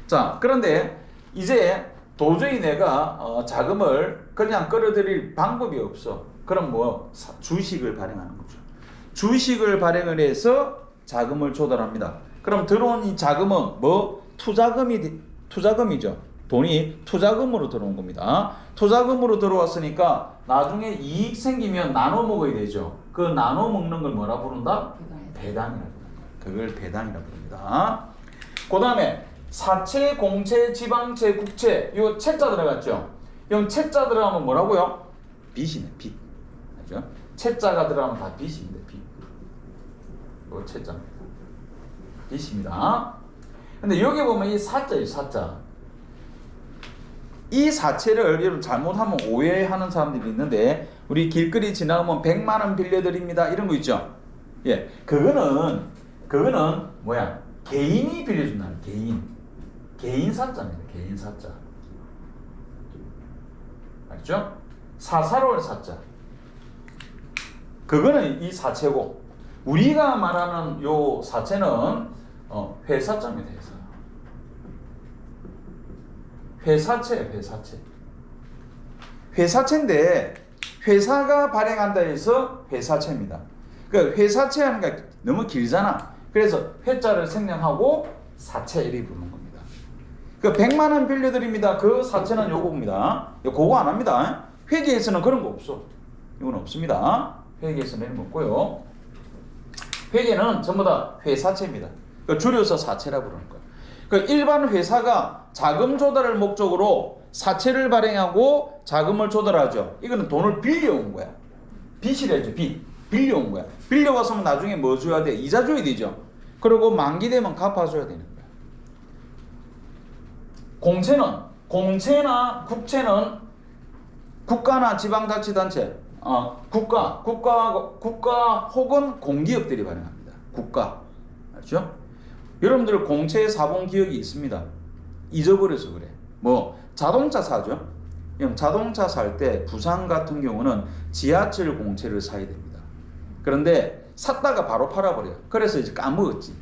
Speaker 1: 자, 그런데 이제 도저히 내가 자금을 그냥 끌어들일 방법이 없어. 그럼 주식을 발행하는 거죠. 주식을 발행을 해서 자금을 조달합니다. 그럼 들어온 이 자금은 투자금이죠. 돈이 투자금으로 들어온 겁니다. 투자금으로 들어왔으니까 나중에 이익 생기면 나눠 먹어야 되죠. 그 나눠 먹는 걸 뭐라 부른다? 배당이라고 부른다. 그걸 배당이라고 부릅니다. 그 다음에 사채, 공채, 지방채, 국채, 요 채자 들어갔죠? 이 채자 들어가면 뭐라고요? 빚이네, 빚. 그죠? 채자가 들어가면 다 빚입니다, 빚. 요 채자입니다. 빚입니다. 근데 여기 보면 이 사자예요, 사자. 이 사채를 여러분 잘못하면 오해하는 사람들이 있는데, 우리 길거리 지나가면 100만 원 빌려드립니다, 이런 거 있죠? 예, 그거는 개인이 빌려준다는, 개인 사자입니다. 개인 사자. 알죠? 사사로울 사자. 그거는 이 사채고, 우리가 말하는 요 사채는 회사자입니다. 회사채예요, 회사채. 회사채인데 회사가 발행한다 해서 회사채입니다. 그러니까 회사채 하는 게 너무 길잖아. 그래서 회자를 생략하고 사채 이렇게 부르는 겁니다. 그 100만 원 빌려드립니다. 그 사채는 요겁니다. 그거 안 합니다. 회계에서는 그런 거 없어. 이건 없습니다. 회계에서는 이런 거 없고요. 회계는 전부 다 회사채입니다. 줄여서 사채라고 부르는 거예요. 일반 회사가 자금 조달을 목적으로 사채를 발행하고 자금을 조달하죠. 이거는 돈을 빌려온 거야. 빚이래죠. 빌려온 거야. 빌려왔으면 나중에 뭐 줘야 돼? 이자 줘야 되죠. 그리고 만기 되면 갚아줘야 되는 거야. 공채나 국채는 국가나 지방자치단체, 국가 혹은 공기업들이 발행합니다. 국가. 알죠? 여러분들 공채 사본 기억이 있습니다. 잊어버려서 그래. 자동차 사죠? 자동차 살 때 부산 같은 경우는 지하철 공채를 사야 됩니다. 그런데 샀다가 바로 팔아버려요. 그래서 이제 까먹었지.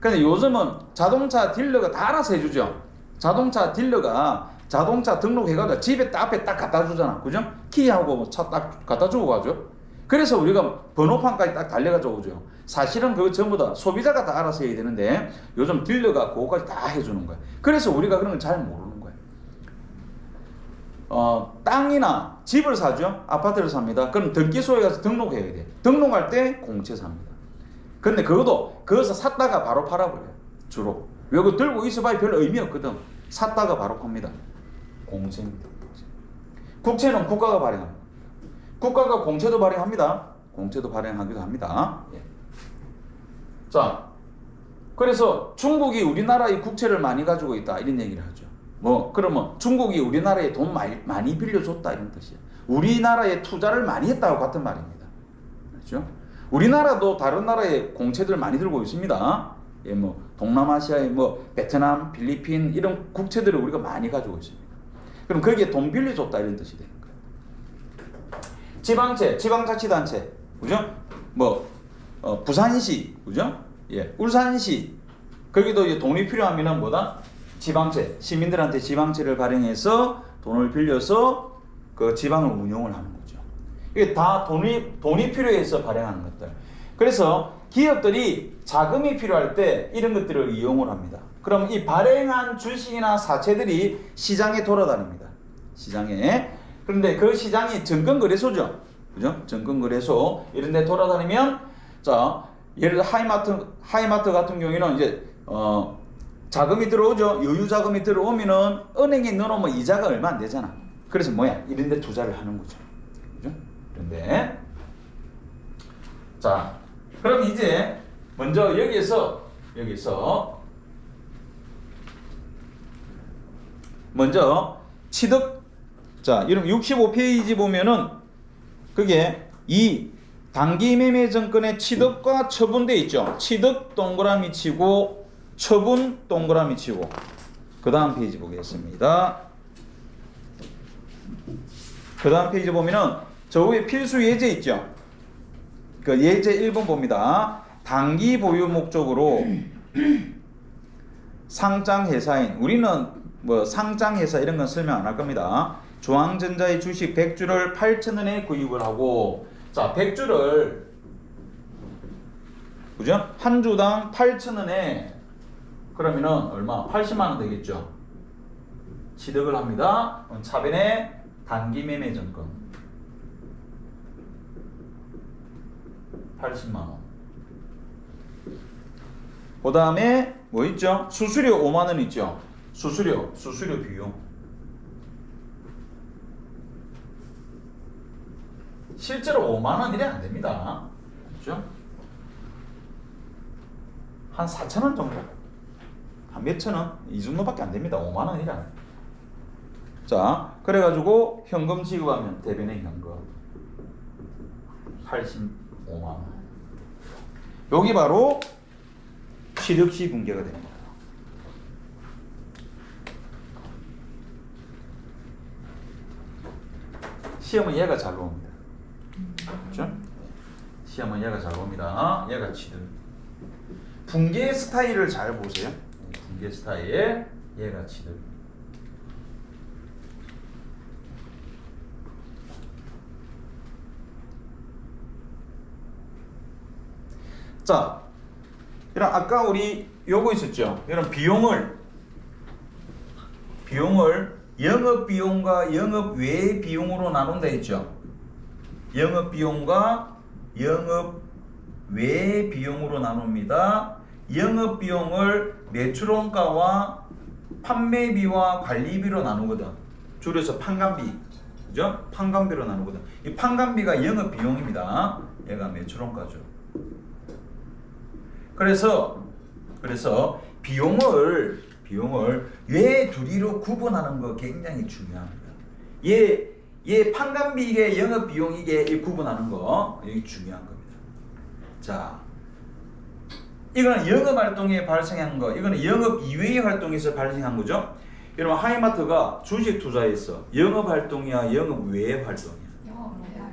Speaker 1: 근데 요즘은 자동차 딜러가 다 알아서 해주죠. 자동차 딜러가 자동차 등록해가지고 집에 앞에 딱 갖다 주잖아. 그죠? 키하고 차 딱 갖다 주고 가죠. 그래서 우리가 번호판까지 딱 달려가지고 오죠. 사실은 그거 전부 다 소비자가 다 알아서 해야 되는데 요즘 딜러가 그거까지 다 해주는 거야. 그래서 우리가 그런 걸 잘 모르는 거야. 땅이나 집을 사죠. 아파트를 삽니다. 그럼 등기소에 가서 등록해야 돼. 등록할 때 공채 삽니다. 근데 그것도 거기서 샀다가 바로 팔아버려요. 주로. 왜 그거 들고 있어봐야 별 의미 없거든. 샀다가 바로 팝니다. 공채입니다. 국채는 국가가 발행합니다. 국가가 공채도 발행합니다. 공채도 발행하기도 합니다. 예. 자, 그래서 중국이 우리나라의 국채를 많이 가지고 있다 이런 얘기를 하죠. 뭐 그러면 중국이 우리나라에 돈 많이 빌려줬다 이런 뜻이에요. 우리나라에 투자를 많이 했다고 같은 말입니다. 그렇죠? 우리나라도 다른 나라에 공채들 많이 들고 있습니다. 예, 뭐 동남아시아의 뭐 베트남, 필리핀 이런 국채들을 우리가 많이 가지고 있습니다. 그럼 거기에 돈 빌려줬다 이런 뜻이 되는 거예요. 지방채, 지방자치단체, 그죠? 뭐 부산시, 그죠? 예, 울산시 거기도 이제 돈이 필요하면은 뭐다? 지방채, 시민들한테 지방채를 발행해서 돈을 빌려서 그 지방을 운영을 하는 거죠. 이게 다 돈이 필요해서 발행하는 것들. 그래서 기업들이 자금이 필요할 때 이런 것들을 이용을 합니다. 그럼 이 발행한 주식이나 사채들이 시장에 돌아다닙니다. 시장에. 그런데 그 시장이 증권거래소죠. 그죠? 증권거래소 이런 데 돌아다니면 자, 예를 들어 하이마트 같은 경우에는 이제 자금이 들어오죠. 여유 자금이 들어오면은 은행에 넣어놓으면 이자가 얼마 안 되잖아. 그래서 뭐야? 이런 데 투자를 하는 거죠. 그죠? 그런데 자, 그럼 이제 먼저 여기서 먼저 취득. 자, 이런 65페이지 보면은 그게 이 단기매매증권의 취득과 처분돼 있죠. 취득 동그라미 치고 처분 동그라미 치고 그 다음 페이지 보겠습니다. 그 다음 페이지 보면은 저 위에 필수 예제 있죠. 그 예제 1번 봅니다. 단기 보유 목적으로 상장회사인, 우리는 뭐 상장회사 이런 건 설명 안 할 겁니다. 중앙전자의 주식 100주를 8,000원에 구입을 하고, 자, 100주를 그죠? 한 주당 8,000원에 그러면은 얼마? 80만원 되겠죠. 취득을 합니다. 차변에 단기 매매 증권 80만원. 그 다음에 뭐 있죠? 수수료 5만원 있죠. 수수료 비용. 실제로 5만원 이래 안 됩니다. 그렇죠? 한 4,000원 정도? 한 몇천원? 이 정도밖에 안 됩니다. 5만원 이래 안 됩니다. 자, 그래가지고 현금 지급하면 대변의 현금 85만원. 여기 바로 취득시 분계가 됩니다. 시험은 얘가 잘 나옵니다. 그렇죠? 시험은 얘가 잘 나옵니다. 얘가 취득. 분계 스타일을 잘 보세요. 분계 스타일, 얘가 취득. 자, 이런 아까 우리 요거 있었죠. 이런 비용을 영업 비용과 영업 외 비용으로 나눈다 했죠. 영업 비용과 영업 외 비용으로 나눕니다. 영업 비용을 매출원가와 판매비와 관리비로 나누거든. 줄여서 판관비. 그죠? 판관비로 나누거든. 이 판관비가 영업 비용입니다. 얘가 매출원가죠. 그래서 비용을 외 둘이로 구분하는 거 굉장히 중요합니다. 얘 판관비 이게 영업 비용 이게 구분하는 거 이게 중요한 겁니다. 자, 이거는 영업 활동에 발생한 거, 이거는 영업 이외의 활동에서 발생한 거죠. 여러분 하이마트가 주식 투자에서 영업 활동이야, 영업 외의 활동이야?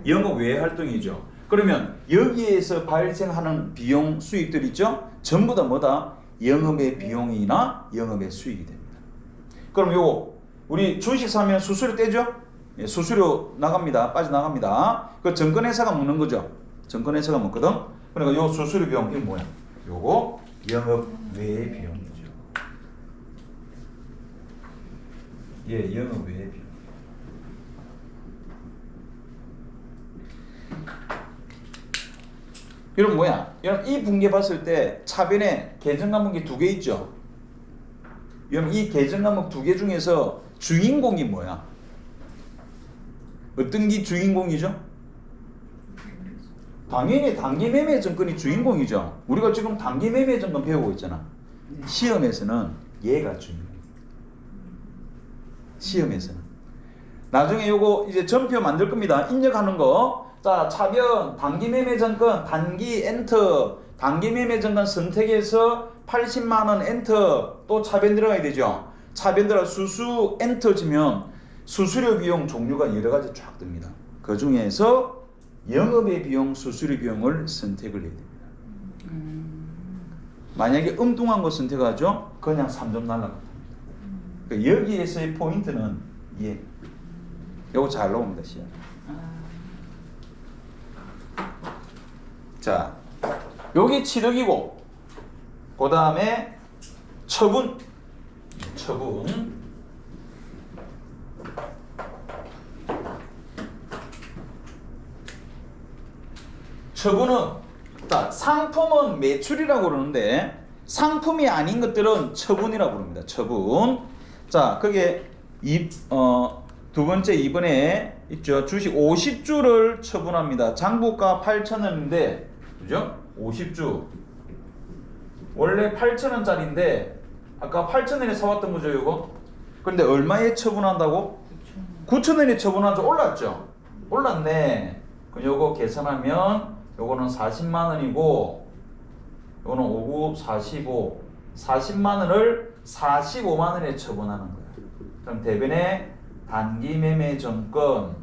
Speaker 1: 영업 외의 활동이죠. 그러면 여기에서 발생하는 비용 수익들 있죠? 전부 다 뭐다? 영업의 비용이나 영업의 수익이 됩니다. 그럼 요거 우리 주식 사면 수수료 떼죠? 예, 수수료 나갑니다. 빠져나갑니다. 그 증권회사가 먹는 거죠. 증권회사가 먹거든. 그러니까 요 수수료 비용 이거 뭐야? 요거 영업 외의 비용이죠. 예, 영업 외의 비용. 여러분 뭐야? 여러분 이 분계 봤을 때 차변에 계정 과목이 2개 있죠. 여러분 이 계정 과목 2개 중에서 주인공이 뭐야? 어떤 게 주인공이죠? 당연히 단기 매매 증권이 주인공이죠. 우리가 지금 단기 매매 증권 배우고 있잖아. 시험에서는 얘가 주인공. 시험에서는. 나중에 요거 이제 전표 만들 겁니다. 입력하는 거. 자, 차변, 단기 매매 증권, 단기 엔터, 단기 매매 증권 선택해서 80만 원 엔터, 또 차변 들어가야 되죠. 차변 들어가 수수 엔터 치면 수수료 비용 종류가 여러 가지 쫙 뜹니다. 그 중에서 영업의 비용, 수수료 비용을 선택을 해야 됩니다. 만약에 엉뚱한 거 선택하죠? 그냥 3점 날라갑니다. 여기에서의 포인트는 예. 요거 잘 나옵니다, 시험. 자, 여기 취득이고, 그 다음에 처분. 처분은, 자, 상품은 매출이라고 그러는데, 상품이 아닌 것들은 처분이라고 부릅니다. 처분. 자, 그게 두 번째 2번에 있죠. 주식 50주를 처분합니다. 장부가 8,000원인데, 그죠? 50주. 원래 8,000원짜리인데, 아까 8,000원에 사왔던 거죠, 이거? 그런데 얼마에 처분한다고? 9,000원에 처분하죠. 올랐죠? 올랐네. 그럼 요거 계산하면, 요거는 40만 원이고, 요거는 5, 9, 45. 40만 원을 45만 원에 처분하는 거야. 그럼 대변에 단기 매매 증권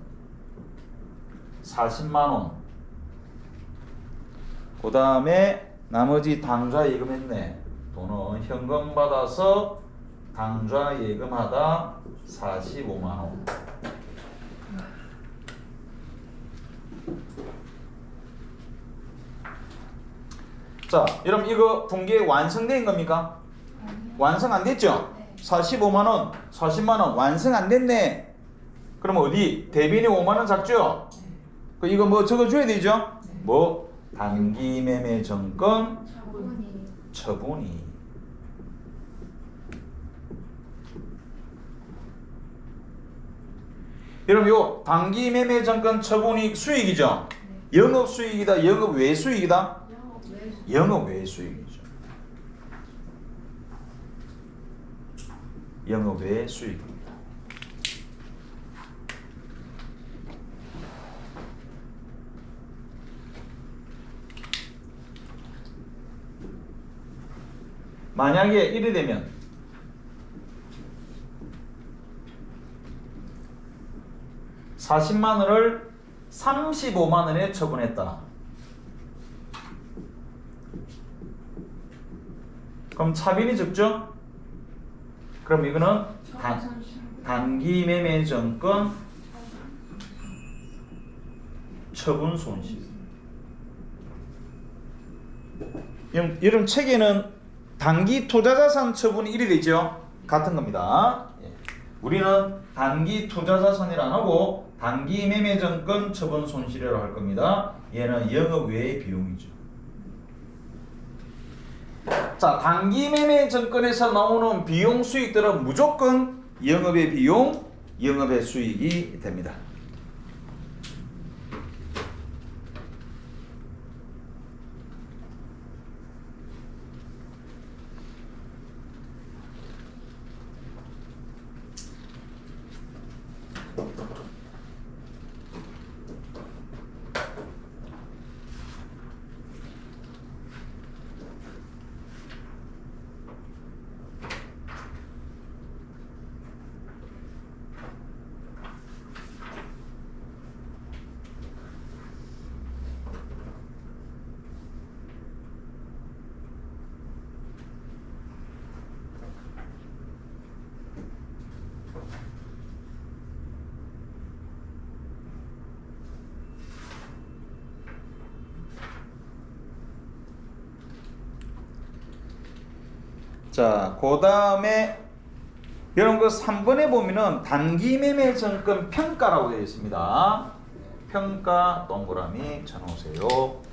Speaker 1: 40만 원. 그 다음에 나머지 당좌 예금했네. 돈은 현금 받아서 당좌 예금하다 45만 원. 자, 여러분 이거 분계 완성된 겁니까? 완성 안 됐죠? 45만 원, 40만 원 완성 안 됐네. 그럼 어디? 대변이 5만 원 작죠? 그 이거 뭐 적어줘야 되죠? 뭐 단기 매매 증권 처분이. 여러분 요 단기 매매 증권 처분이 수익이죠? 영업 수익이다, 영업 외 수익이다? 영업 외 수익이죠. 영업 외 수익입니다. 만약에 이래 되면 40만 원을 35만 원에 처분했다. 그럼 차변이 적죠? 그럼 이거는 단기 매매 증권 처분 손실. 여러분 책에는 단기 투자자산 처분이 이래 되죠? 같은 겁니다. 우리는 단기 투자자산이라 안 하고 단기 매매 증권 처분 손실이라고 할 겁니다. 얘는 영업 외의 비용이죠. 자, 단기 매매 증권에서 나오는 비용 수익들은 무조건 영업의 비용, 영업의 수익이 됩니다. 자, 그 다음에 여러분 그 3번에 보면은 단기 매매 증권 평가라고 되어 있습니다. 평가 동그라미 쳐놓으세요.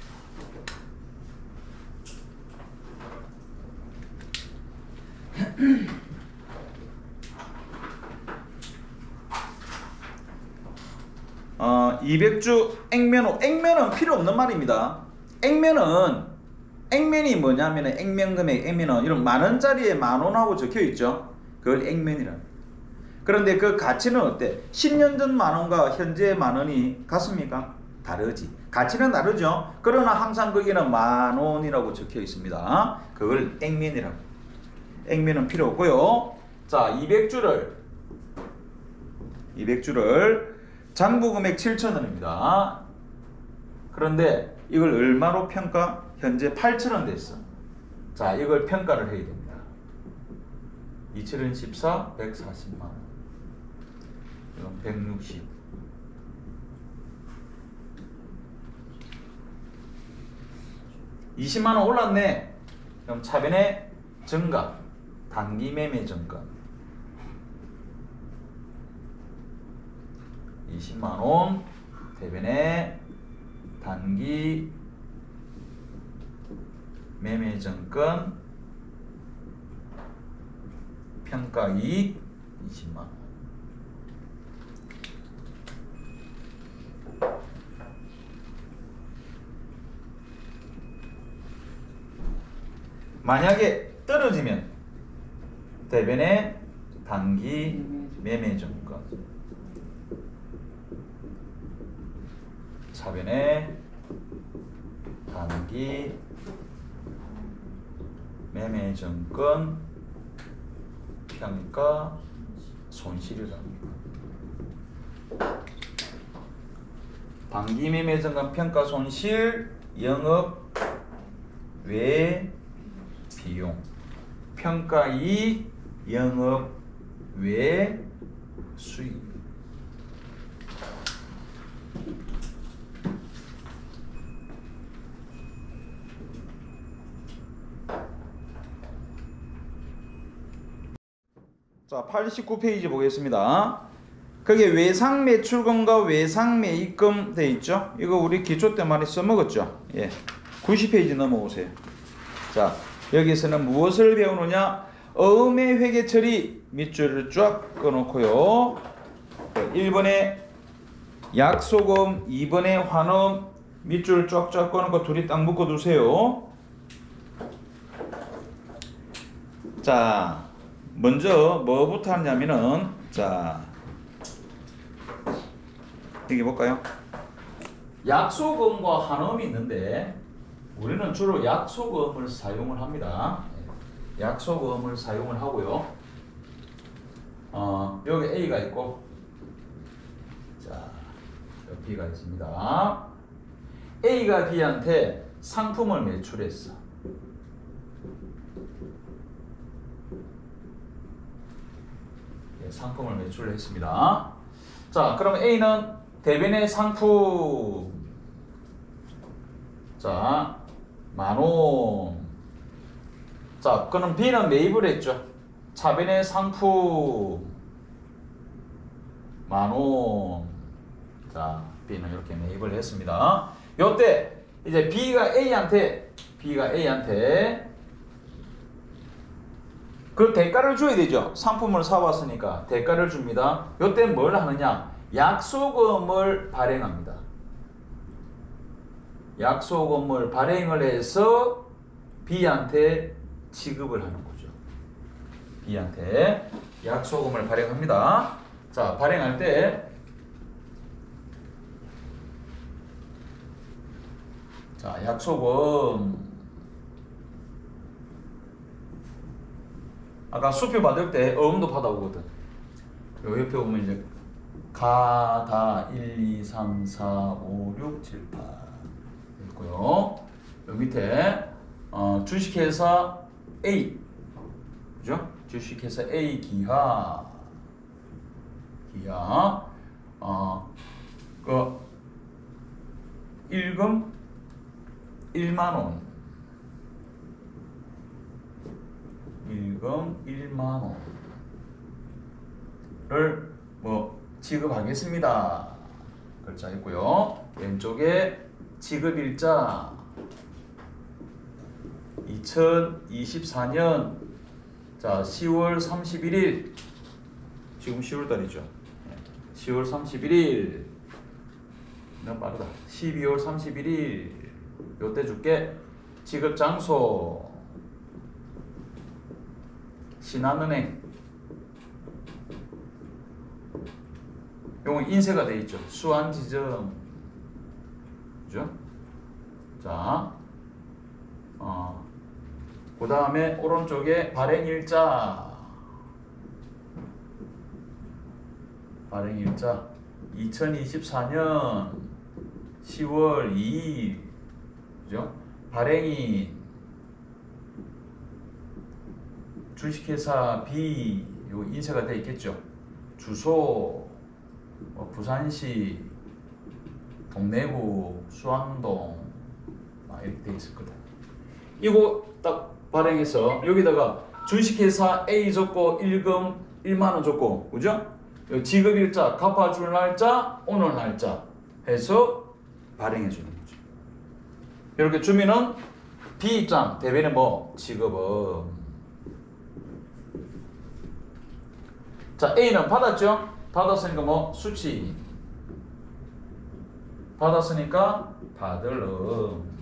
Speaker 1: 200주 액면호. 액면은 필요 없는 말입니다. 액면이 뭐냐면은 액면금액, 액면은 이런 만원짜리에 만원하고 적혀 있죠. 그걸 액면이랍니다. 그런데 그 가치는 어때? 10년 전 만원과 현재 만원이 같습니까? 다르지. 가치는 다르죠. 그러나 항상 거기는 만원이라고 적혀 있습니다. 그걸 액면이라고. 액면은 필요 없고요. 자, 200주를 장부금액 7,000원입니다. 그런데 이걸 얼마로 평가? 현재 8,000원 됐어. 자, 이걸 평가를 해야 됩니다. 2,000원 14, 140만원. 이건 160. (20만원) 올랐네. 그럼 차변의 증가, 단기 매매 증가 20만원, 대변의 단기 매매 증권 평가이익 20만원. 만약에 떨어지면 대변의 단기 매매 증권, 차변의 단기 매매 증권 평가 손실이랍니다. 단기 매매 증권 평가 손실, 영업 외 비용, 평가이익, 영업 외 수익. 자, 89페이지 보겠습니다. 거기에 외상 매출금과 외상 매입금 돼 있죠? 이거 우리 기초 때 많이 써먹었죠? 예. 90페이지 넘어오세요. 자, 여기서는 무엇을 배우느냐? 어음의 회계 처리 밑줄을 쫙 꺼놓고요. 1번에 약소금, 2번에 환음 밑줄 쫙쫙 꺼놓고 둘이 딱 묶어 두세요. 자, 먼저 뭐부터 하냐면은, 자, 여기 볼까요? 약소금과 환음이 있는데 우리는 주로 약소금을 사용을 합니다. 약소금을 사용을 하고요. 여기 A가 있고, 자, 여기 B가 있습니다. A가 B한테 상품을 매출했어. 상품을 매출을 했습니다. 자, 그럼 A는 대변의 상품, 자, 10,000원. 자, 그럼 B는 매입을 했죠. 차변의 상품 10,000원. 자, B는 이렇게 매입을 했습니다. 요때 이제 B가 A한테 그 대가를 줘야 되죠. 상품을 사왔으니까 대가를 줍니다. 요때 뭘 하느냐? 약소금을 발행합니다. 약소금을 발행을 해서 B한테 지급을 하는 거죠. B한테 약소금을 발행합니다. 자, 발행할 때, 자, 약소금, 아까 수표 받을 때 어음도 받아오거든. 요 옆에 보면 이제 가다 1, 2, 3, 4, 5, 6, 7, 8 있고요. 요 밑에 주식회사 A, 그죠? 주식회사 A 기하 그 일금 1만원, 일금 1만원을 뭐 지급하겠습니다. 글자 있고요. 왼쪽에 지급일자 2024년 자 10월 31일, 지금 10월 달이죠. 10월 31일 너무 빠르다. 12월 31일 요때 줄게. 지급 장소 신한은행. 요건 인쇄가 돼 있죠. 수완지점. 그죠? 자, 그 다음에 오른쪽에 발행일자. 발행일자 2024년 10월 2일. 그죠? 발행인 주식회사 B. 요 인쇄가 돼 있겠죠. 주소 부산시 동래구 수안동 이렇게 돼 있을 거다. 이거 딱 발행해서 여기다가 주식회사 A 적고 1금 1만 원 적고, 그죠? 지급일자, 갚아줄 날짜, 오늘 날짜 해서 발행해 주는 거죠. 이렇게 주면은 B 입장 대변에 뭐 지급은, 자 A는 받았죠? 받았으니까 뭐 수치 받았으니까 받을음.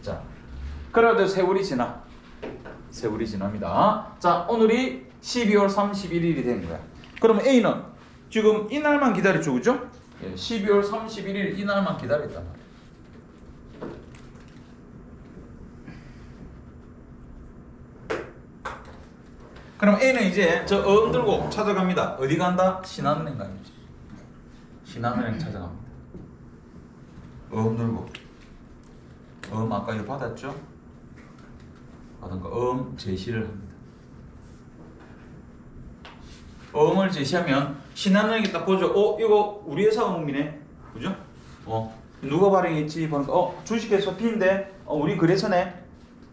Speaker 1: 자, 그래도 세월이 지납니다. 자, 오늘이 12월 31일이 된 거야. 그럼 A는 지금 이날만 기다렸죠, 그죠? 12월 31일 이날만 기다렸단 말이야. 그럼 A는 이제 저 들고 찾아갑니다. 어디 간다? 신한은행 가야지. 신한은행 찾아갑니다. 들고. 아까 이거 받았죠? 받은 거 제시를 합니다. 을 제시하면 신한은행이 딱 보죠. 이거 우리 회사 음이네, 그죠? 누가 발행했지? 보니까 주식회사 B인데 우리 거래소네.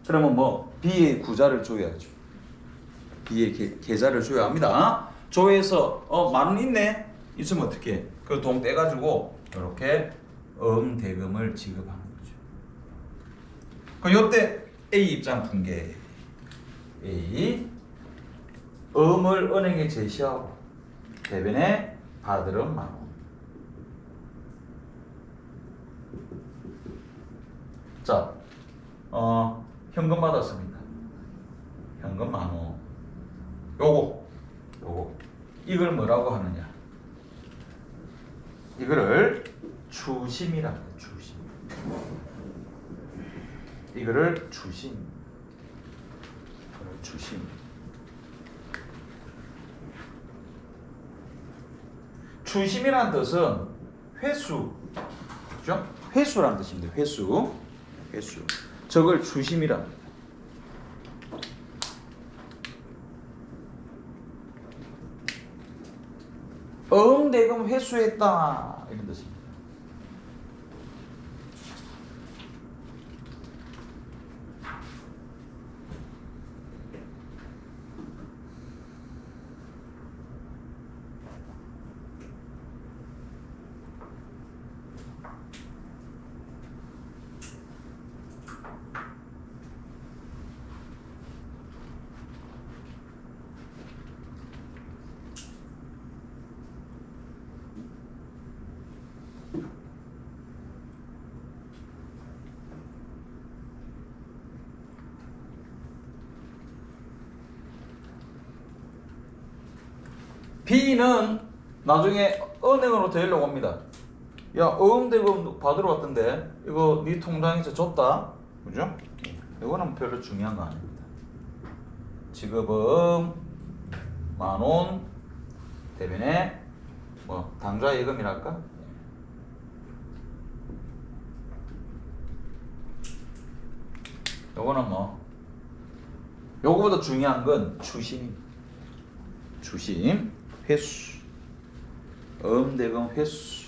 Speaker 1: 그러면 뭐 B의 구자를 줘야죠. B의 계좌를 줘야 합니다. 조회해서 만 원 있네. 있으면 어떻게 해? 그 돈 빼가지고 이렇게 대금을 지급하는 거죠. 그럼 요때 A 입장 붕괴. A 을 은행에 제시하고 대변에 받으름 만 원. 자, 현금 받았습니다. 현금 만 원. 요거 이걸 뭐라고 하느냐? 이거를 주심이라고 해요. 주심. 이거를 주심. 주심이라는 뜻은 회수, 그죠? 회수라는 뜻입니다. 회수. 저걸 주심이랍니다. 대금 회수했다 이런 뜻입니다. B는 나중에 은행으로 데리려고 합니다. 야, 대금 받으러 왔던데 이거 네 통장에서 줬다, 그죠? 이거는 별로 중요한 거 아닙니다. 지급은 만 원 대변에 뭐 당좌 예금이랄까? 요거는 뭐 요거보다 중요한 건 주심, 회수, 대금 회수.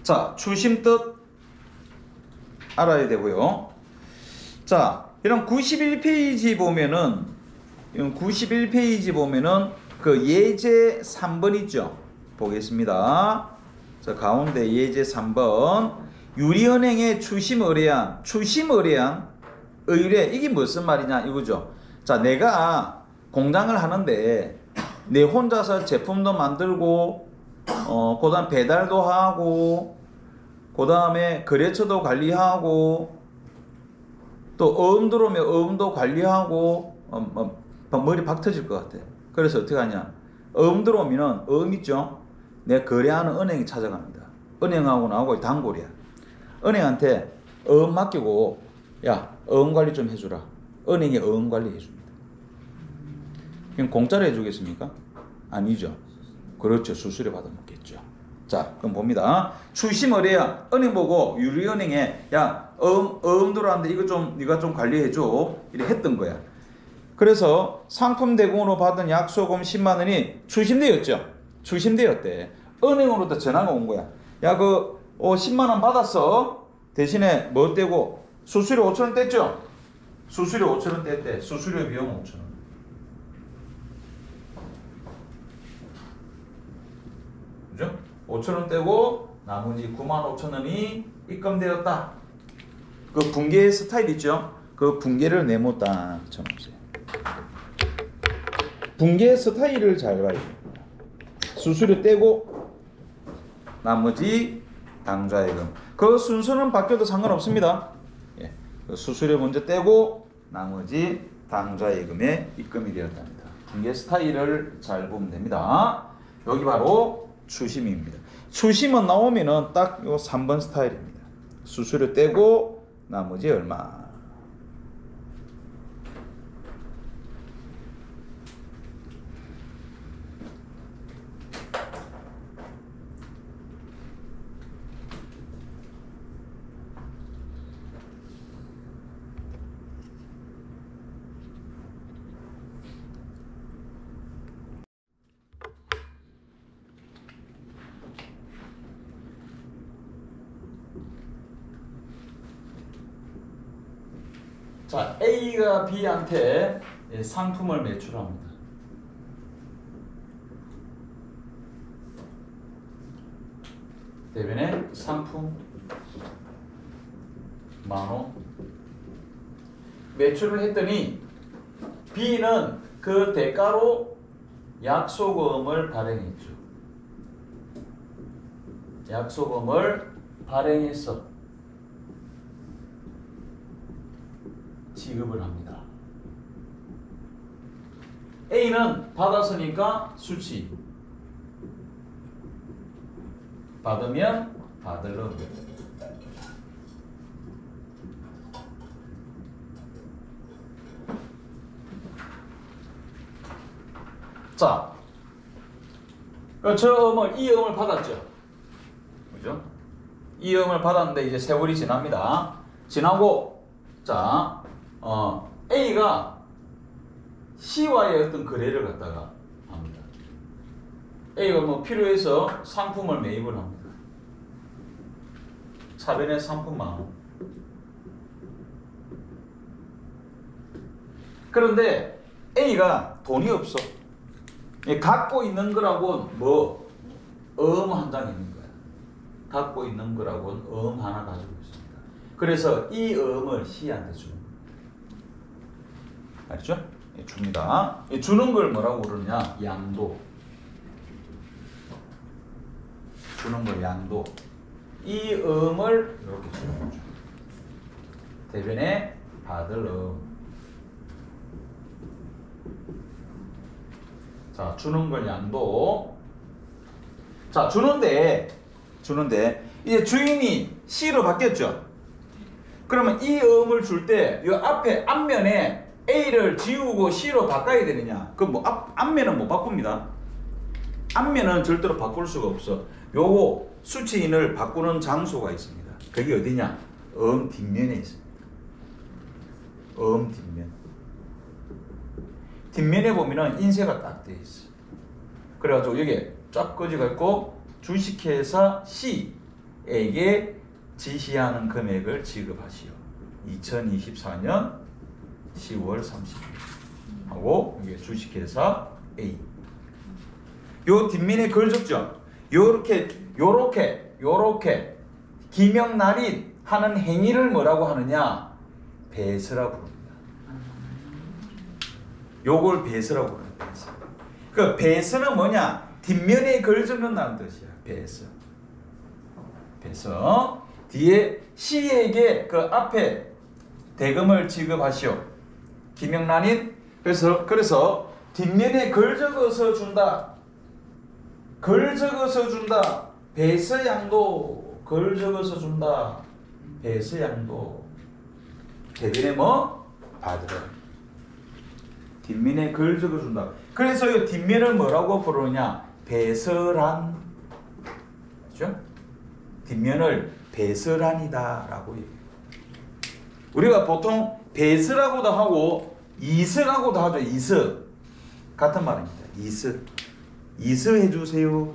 Speaker 1: 자, 추심 뜻 알아야 되고요. 자, 이런 91페이지 보면은 그 예제 3번 있죠. 보겠습니다. 자, 가운데 예제 3번. 유리은행의 추심 의뢰한 의뢰, 이게 무슨 말이냐 이거죠. 자, 내가 공장을 하는데 내 혼자서 제품도 만들고 그 다음 배달도 하고 그 다음에 거래처도 관리하고 또 어음 들어오면 어음도 관리하고 머리 박 터질 것 같아. 그래서 어떻게 하냐, 어음 들어오면은 어음 있죠. 내 거래하는 은행이 찾아갑니다. 은행하고 나하고 단골이야. 은행한테 어음 맡기고 야, 어음 관리 좀 해주라. 은행이 어음 관리 해줍니다. 그럼 공짜로 해주겠습니까? 아니죠. 그렇죠. 수수료 받아먹겠죠. 자, 그럼 봅니다. 추심 의뢰야. 은행 보고 유리은행에 야, 어음 들어왔는데 이거 좀 네가 좀 관리해줘. 이래 했던 거야. 그래서 상품 대금으로 받은 약소금 10만 원이 추심되었죠. 추심되었대. 은행으로부터 전화가 온 거야. 야, 그 10만 원 받았어. 대신에 뭐 떼고 수수료 5천 원 뗐죠. 수수료 5천 원 뗐대. 수수료 비용 5천 원. 그죠? 5천 원 떼고 나머지 9만 5천 원이 입금되었다. 그 분계 스타일 있죠? 그 분계를 네모 딱 쳐놓으세요. 분계 스타일을 잘 봐야 됩니다. 수수료 떼고 나머지 당좌예금. 그 순서는 바뀌어도 상관없습니다. 예. 그 수수료 먼저 떼고 나머지 당좌예금에 입금이 되었답니다. 분계 스타일을 잘 보면 됩니다. 여기 바로 추심입니다. 추심은 나오면은 딱 요 3번 스타일입니다. 수수료 떼고 나머지 얼마. 자, A가 B한테 상품을 매출합니다. 대변에 상품 만원 매출을 했더니 B는 그 대가로 약소금을 발행했죠. 약소금을 발행했어. 지급을 합니다. A는 받았으니까 수치, 받으면 받을름. 자, 이 음을 받았죠. 그죠? 이 음을 받았는데 이제 세월이 지납니다. 지나고 자, A가 C와의 어떤 거래를 갖다가 합니다. A가 뭐 필요해서 상품을 매입을 합니다. 차변의 상품 만원. 그런데 A가 돈이 없어. 갖고 있는 거라고 뭐 한 장 있는 거야. 갖고 있는 거라고는 하나 가지고 있습니다. 그래서 이 음을 C한테 주는 거예요. 알죠? 줍니다. 주는 걸 뭐라고 그러냐? 양도. 주는 걸 양도. 이 음을 이렇게 주는 거죠. 대변에 받을 음. 자, 주는 걸 양도. 자, 주는데 이제 주인이 C로 바뀌었죠. 그러면 이 음을 줄 때 이 앞에 앞면에 A를 지우고 C로 바꿔야 되느냐? 그 뭐 앞면은 못 바꿉니다. 앞면은 절대로 바꿀 수가 없어. 요거 수치인을 바꾸는 장소가 있습니다. 그게 어디냐? 뒷면에 있습니다. 뒷면. 뒷면에 보면은 인쇄가 딱 돼 있어. 그래가지고 여기 쫙 꺼지가 있고 주식회사 C A에게 지시하는 금액을 지급하시오. 2024년 10월 30일 하고 이게 주식회사 A. 요 뒷면에 글 적죠. 요렇게 기명날인 하는 행위를 뭐라고 하느냐? 배서라고 부릅니다. 요걸 배서라고 부릅니다. 배서. 그 배서는 뭐냐? 뒷면에 글 적는다는 뜻이야. 배서. 배서. 뒤에 C에게 그 앞에 대금을 지급하시오. 기명란인. 그래서 뒷면에 글 적어서 준다. 글 적어서 준다. 배서양도. 글 적어서 준다. 배서양도. 대변에 뭐? 받으라. 뒷면에 글 적어준다. 그래서 이 뒷면을 뭐라고 부르느냐? 배서란. 그죠? 뒷면을 배서란이다 라고 얘기해요. 우리가 보통 배서라고도 하고 이서라고도 하죠. 이서. 같은 말입니다. 이서 해주세요.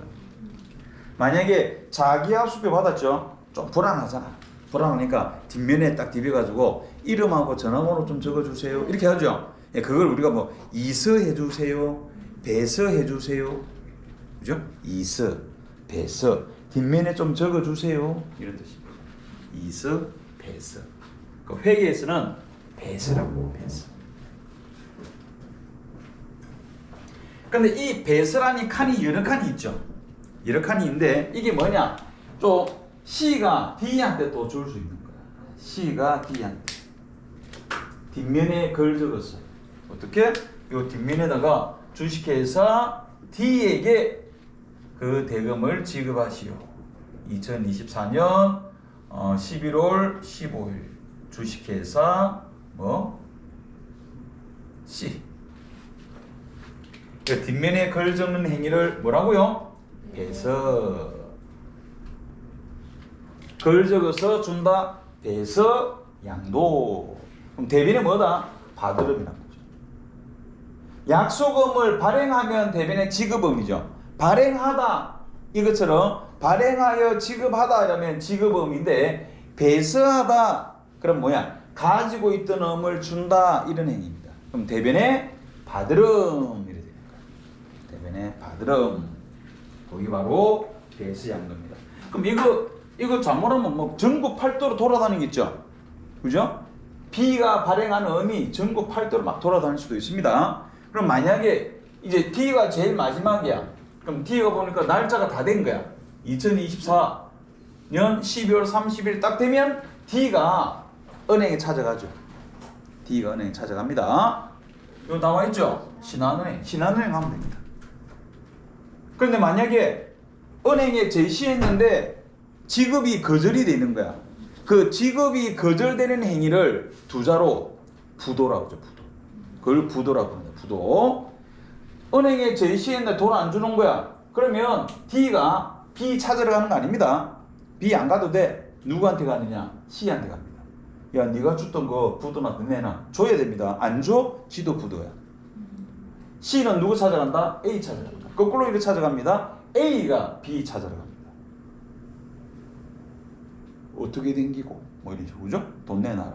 Speaker 1: 만약에 자기합수표 받았죠? 좀 불안하잖아. 불안하니까 뒷면에 딱 디벼가지고 이름하고 전화번호 좀 적어주세요. 이렇게 하죠. 예, 그걸 우리가 뭐 이서 해주세요. 배서 해주세요. 그죠? 이서, 배서. 뒷면에 좀 적어주세요. 이런 뜻입니다. 이서, 배서. 그 회계에서는 배서라고 배서. 근데 이 배서라는 칸이 여러 칸이 있죠. 여러 칸이 있는데 이게 뭐냐? 또 C가 D한테 또 줄 수 있는 거야. C가 D한테. 뒷면에 글 적었어. 어떻게? 이 뒷면에다가 주식회사 D에게 그 대금을 지급하시오. 2024년 11월 15일 주식회사 뭐 C. 그 뒷면에 글 적는 행위를 뭐라고요? 배서. 글 적어서 준다. 배서 양도. 그럼 대변에 뭐다? 받으름이라는 거죠. 약소금을 발행하면 대변에 지급음이죠. 발행하다 이것처럼 발행하여 지급하다 이러면 지급음인데 배서하다 그럼 뭐야? 가지고 있던 음을 준다 이런 행위입니다. 그럼 대변에 받으름 이렇게 되는 거예요. 대변에 받으름. 거기 바로 배서양도입니다. 그럼 이거 잘못하면 뭐 전국 팔도로 돌아다니겠죠? 그죠? B가 발행한 음이 전국 팔도로 막 돌아다닐 수도 있습니다. 그럼 만약에 이제 D가 제일 마지막이야. 그럼 D가 보니까 날짜가 다 된 거야. 2024년 12월 30일 딱 되면 D가 은행에 찾아가죠. D가 은행에 찾아갑니다. 여기 나와 있죠? 신한은행 가면 됩니다. 그런데 만약에 은행에 제시했는데 지급이 거절이 되는 거야. 그 지급이 거절되는 행위를 두자로 부도라고 하죠. 부도. 그걸 부도라고 합니다. 부도. 은행에 제시했는데 돈 안 주는 거야. 그러면 D가 B 찾으러 가는 거 아닙니다. B 안 가도 돼. 누구한테 가느냐? C한테 갑니다. 야, 네가 줬던 거 부도나 내놔. 줘야 됩니다. 안 줘? 지도 부도야. C는 누구 찾아간다? A 찾아간다. 거꾸로 이렇게 찾아갑니다. A가 B 찾아러 갑니다. 어떻게 댕기고 뭐 이런 식으로 그죠? 돈 내놔라.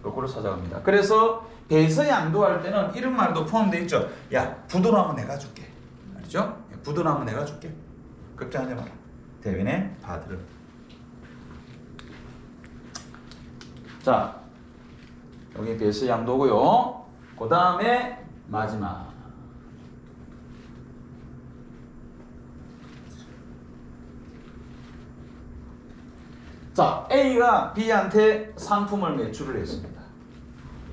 Speaker 1: 거꾸로 찾아갑니다. 그래서 배서 양도할 때는 이런 말도 포함되어 있죠. 야, 부도나무 내가 줄게. 알죠? 부도나무 내가 줄게. 걱정하지 마라. 대변에 받으러. 자, 여기 배서 양도고요. 그 다음에 마지막. 자, A가 B한테 상품을 매출을 했습니다.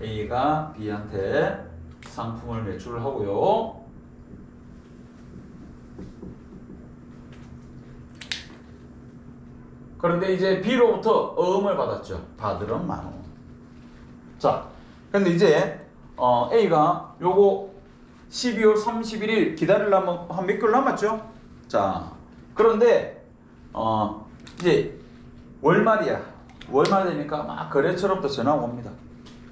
Speaker 1: A가 B한테 상품을 매출을 하고요. 그런데 이제 B로부터 어음을 받았죠. 받으러 만원. 자, 근데 이제 A가 요거 12월 31일 기다리려면 한 몇 개월 남았죠? 자, 그런데 이제 월말이야. 월말 되니까 막 거래처로부터 전화가 옵니다.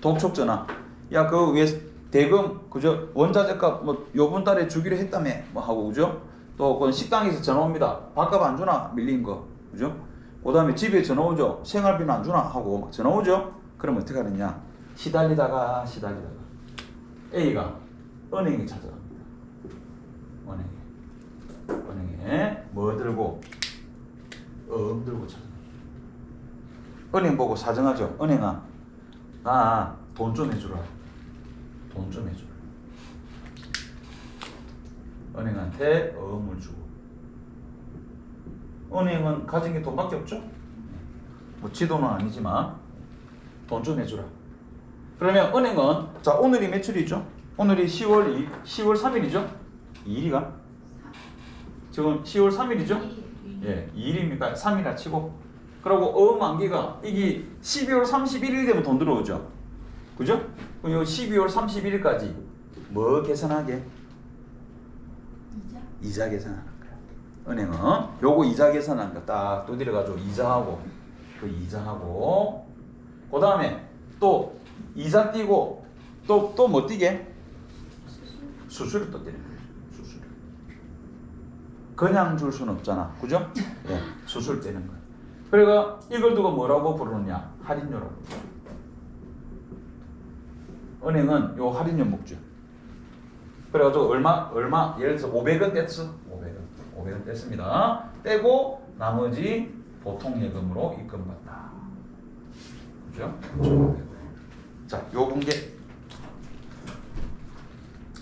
Speaker 1: 독촉 전화. 야, 그 왜 대금 그저 원자재값 뭐 요번 달에 주기로 했다며 뭐 하고 그죠? 또 그 식당에서 전화 옵니다. 밥값 안 주나? 밀린 거. 그죠? 그 다음에 집에 전화 오죠. 생활비는 안 주나? 하고 막 전화 오죠. 그럼 어떻게 하느냐? 시달리다가 A가 은행에 찾아갑니다. 은행에 뭐 들고? 들고 찾아갑니다. 은행 보고 사정하죠. 은행아, 나 돈 좀 해주라. 돈 좀 해주라. 은행한테 어음을 주고. 은행은 가진 게 돈밖에 없죠? 뭐 지도는 아니지만 돈 좀 해주라. 그러면 은행은, 자, 오늘이 며칠이죠? 오늘이 10월 3일이죠? 2일이가? 지금 10월 3일이죠? 예, 2일입니까? 3일이라 치고. 그리고 어음 만기가 이게 12월 31일 되면 돈 들어오죠? 그죠? 그럼 12월 31일까지 뭐 계산하게? 이자 계산하는 거야. 은행은 요거 이자 계산하는 거 딱 두드려가지고 이자하고 그 다음에 또 이자 띄고 또 뭐 띄게? 수수료 또 띄는 거예요. 수수료. 그냥 줄 수는 없잖아. 그죠? 예, 수수료 떼는 거야. 그러니까 이걸 두고 뭐라고 부르느냐? 할인료라고. 은행은 요 할인료 먹죠. 그래가지고 얼마 예를 들어서 500원 뗐어. 500원 뗐습니다. 떼고 나머지 보통 예금으로 입금받다. 그죠? 자, 요 분계.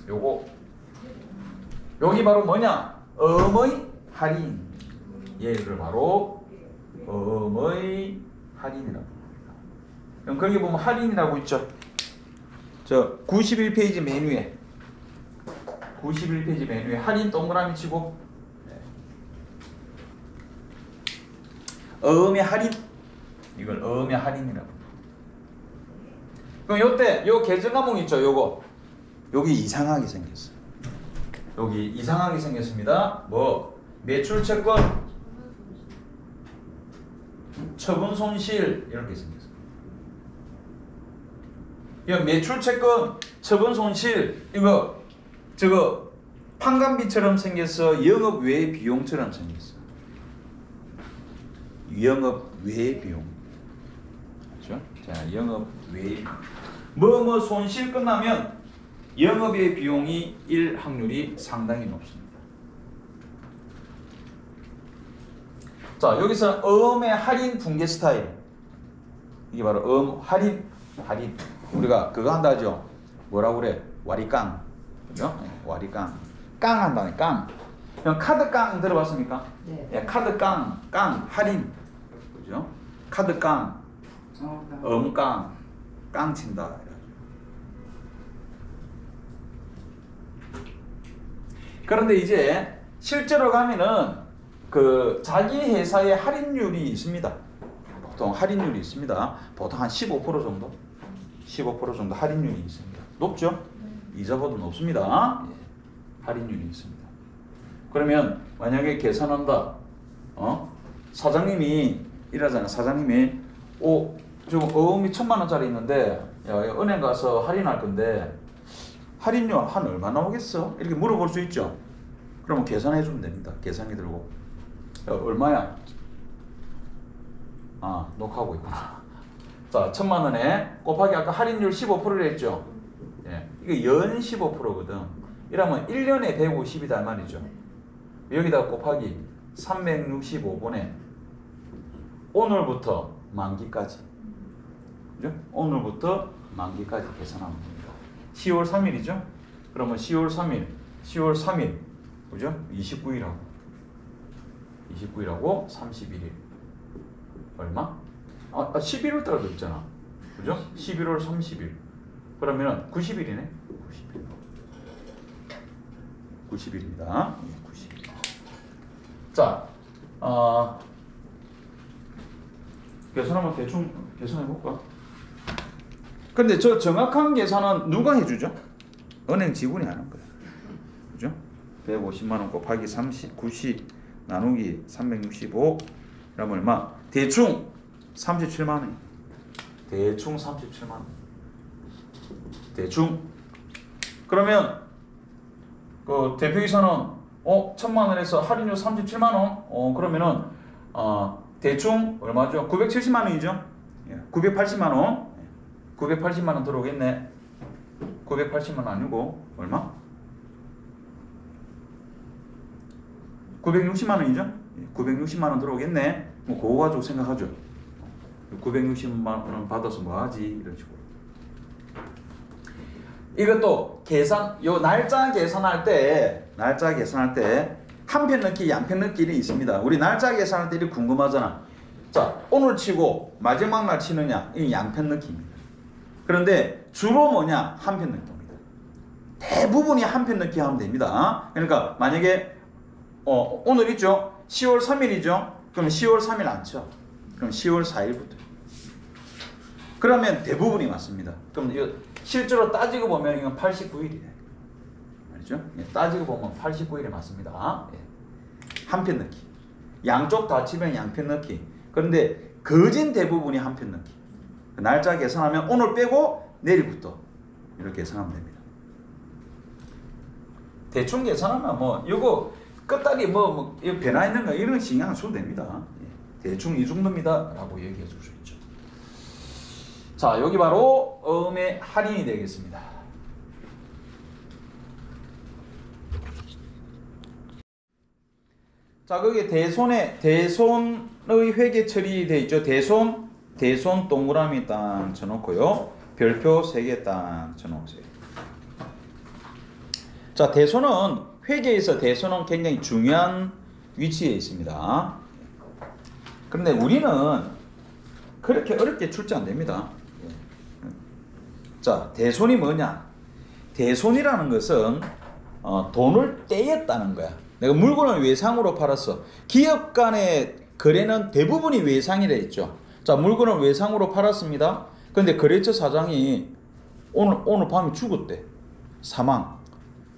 Speaker 1: 요거 여기 바로 뭐냐? 어음의 할인. 얘를 바로 어음의 할인이라고 합니다. 그럼 거기 보면 할인이라고 있죠. 저 91페이지 메뉴에 91페이지 메뉴에 할인 동그라미 치고 어음의 할인, 이걸 어음의 할인이라고. 그럼 요때 요 계정 과목 있죠. 요거 여기 이상하게 생겼어. 여기 이상하게 생겼습니다. 뭐 매출 채권, 처분 손실 이렇게 생겼어. 이 매출 채권, 처분 손실 이거 저거 판관비처럼 생겼어. 영업 외 비용처럼 생겼어. 영업 외 비용. 그렇죠? 자, 영업 외 뭐뭐 손실 끝나면 영업의 비용이 일 확률이 상당히 높습니다. 자, 여기서 어음의 할인 분계 스타일. 이게 바로 어음 할인. 우리가 그거 한다죠. 뭐라고 그래? 와리깡. 그죠? 와리깡. 깡 한다네, 깡. 그럼 카드 깡 들어봤습니까?
Speaker 2: 네.
Speaker 1: 예, 카드 깡, 할인. 그죠? 카드 깡, 깡, 깡 친다. 그런데 이제 실제로 가면은 그 자기 회사의 할인율이 있습니다. 보통 할인율이 있습니다. 보통 한 15% 정도. 15% 정도 할인율이 있습니다. 높죠? 이자보다 높습니다. 예, 할인율이 있습니다. 그러면 만약에 계산한다. 사장님이 이러잖아. 사장님이 지금 어음이 1,000만 원짜리 있는데 야, 은행 가서 할인할 건데 할인료 한 얼마 나오겠어? 이렇게 물어볼 수 있죠. 그러면 계산해 주면 됩니다. 계산기 들고 야, 얼마야? 아, 녹화하고 있구나. 자, 1,000만 원에 곱하기 아까 할인율 15%를 했죠. 예, 이게 연 15%거든. 이러면 1년에 150이다 말이죠. 여기다가 곱하기 365분에 오늘부터 만기까지. 그죠? 오늘부터 만기까지 계산하면 됩니다. 10월 3일이죠? 그러면 10월 3일. 그죠? 29일하고 31일. 얼마? 11월 달도 있잖아. 그죠? 11월 30일. 그러면 90일이네. 90일입니다. 90일. 자, 계산하면 대충 계산해 볼까? 근데 저 정확한 계산은 누가 해주죠? 은행 직원이 하는 거예요. 그죠? 150만 원 곱하기 90 나누기 365 그러면 얼마? 대충 37만 원. 대충 37만 원. 대충. 그러면 그 대표이사는 1,000만 원에서 할인료 37만 원. 그러면은 대충 얼마죠? 970만 원이죠. 980만 원. 980만 원 들어오겠네. 980만 원 아니고 얼마? 960만 원이죠. 960만 원 들어오겠네. 뭐 그거 가지고 생각하죠. 960만 원 받아서 뭐 하지? 이런 식으로. 이것도 계산, 요 날짜 계산할 때 한 편 넣기, 양편 넣기는 있습니다. 우리 날짜 계산할 때 이렇게 궁금하잖아. 자, 오늘 치고 마지막 날 치느냐? 이 양편 넣기입니다. 그런데 주로 뭐냐? 한 편 넣기입니다. 대부분이 한 편 넣기 하면 됩니다. 그러니까 만약에 오늘 있죠? 10월 3일이죠? 그럼 10월 3일 안 쳐. 그럼 10월 4일부터. 그러면 대부분이 맞습니다. 그럼 이거 실제로 따지고 보면 이건 89일이네. 알죠? 따지고 보면 89일이 맞습니다. 한 편 넣기. 양쪽 다 치면 양편 넣기. 그런데 거진 대부분이 한 편 넣기. 날짜 계산하면 오늘 빼고 내일부터 이렇게 계산하면 됩니다. 대충 계산하면 뭐 이거 끝다리 뭐 이거 변화 있는 거 이런 거 신경 안 써도 됩니다. 대충 이 정도입니다 라고 얘기해 줄 수 있죠. 자, 여기 바로 음의 할인이 되겠습니다. 자, 거기에 대손의 회계 처리되어 있죠. 대손 동그라미 딱 쳐놓고요. 별표 3개 딱 쳐놓으세요. 자, 대손은 회계에서 대손은 굉장히 중요한 위치에 있습니다. 그런데 우리는 그렇게 어렵게 출제 안 됩니다. 자, 대손이 뭐냐? 대손이라는 것은 돈을 떼였다는 거야. 내가 물건을 외상으로 팔았어. 기업 간의 거래는 대부분이 외상이라 했죠. 자, 물건을 외상으로 팔았습니다. 그런데 거래처 사장이 오늘 밤에 죽었대. 사망.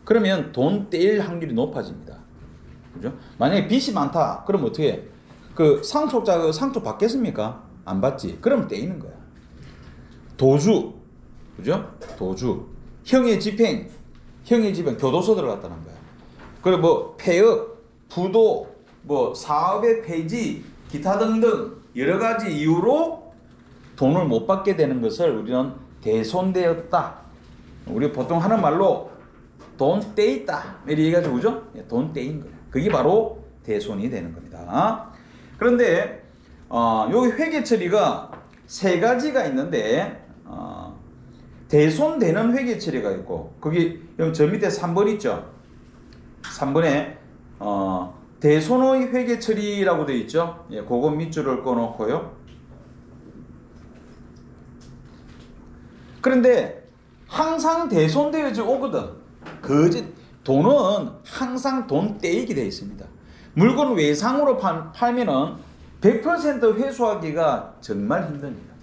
Speaker 1: 그러면 돈 떼일 확률이 높아집니다. 그죠? 만약에 빚이 많다. 그럼 어떻게 해? 그 상속자 그 상속 받겠습니까? 안 받지. 그럼 떼이는 거야. 도주. 그죠? 도주. 형의 집행 교도소 들어갔다는 거야. 그리고 뭐 폐업, 부도, 뭐 사업의 폐지, 기타 등등 여러 가지 이유로 돈을 못 받게 되는 것을 우리는 대손되었다. 우리 보통 하는 말로 돈 떼있다 이렇게 얘기하죠. 그죠? 돈 떼인 거야. 그게 바로 대손이 되는 겁니다. 그런데 여기 회계 처리가 3가지가 있는데 대손되는 회계 처리가 있고 거기 저 밑에 3번 있죠. 3번에 대손의 회계 처리라고 되어 있죠. 그거 밑줄을 꺼놓고요. 그런데 항상 대손되어져 오거든. 돈은 항상 돈 떼이게 되어 있습니다. 물건 외상으로 팔면은 100% 회수하기가 정말 힘듭니다.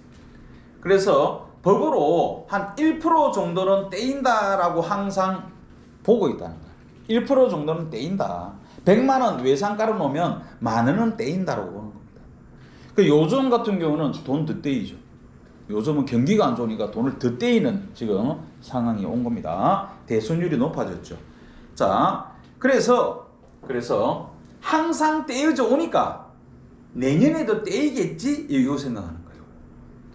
Speaker 1: 그래서 법으로 한 1% 정도는 떼인다라고 항상 보고 있다는 거예요. 1% 정도는 떼인다. 100만 원 외상 깔아놓으면 10,000원은 떼인다라고 보는 겁니다. 요즘 같은 경우는 돈 더 떼이죠. 요즘은 경기가 안 좋으니까 돈을 더 떼이는 지금 상황이 온 겁니다. 대손율이 높아졌죠. 자, 그래서 항상 떼어져 오니까 내년에도 떼이겠지 이거 생각하는 거예요.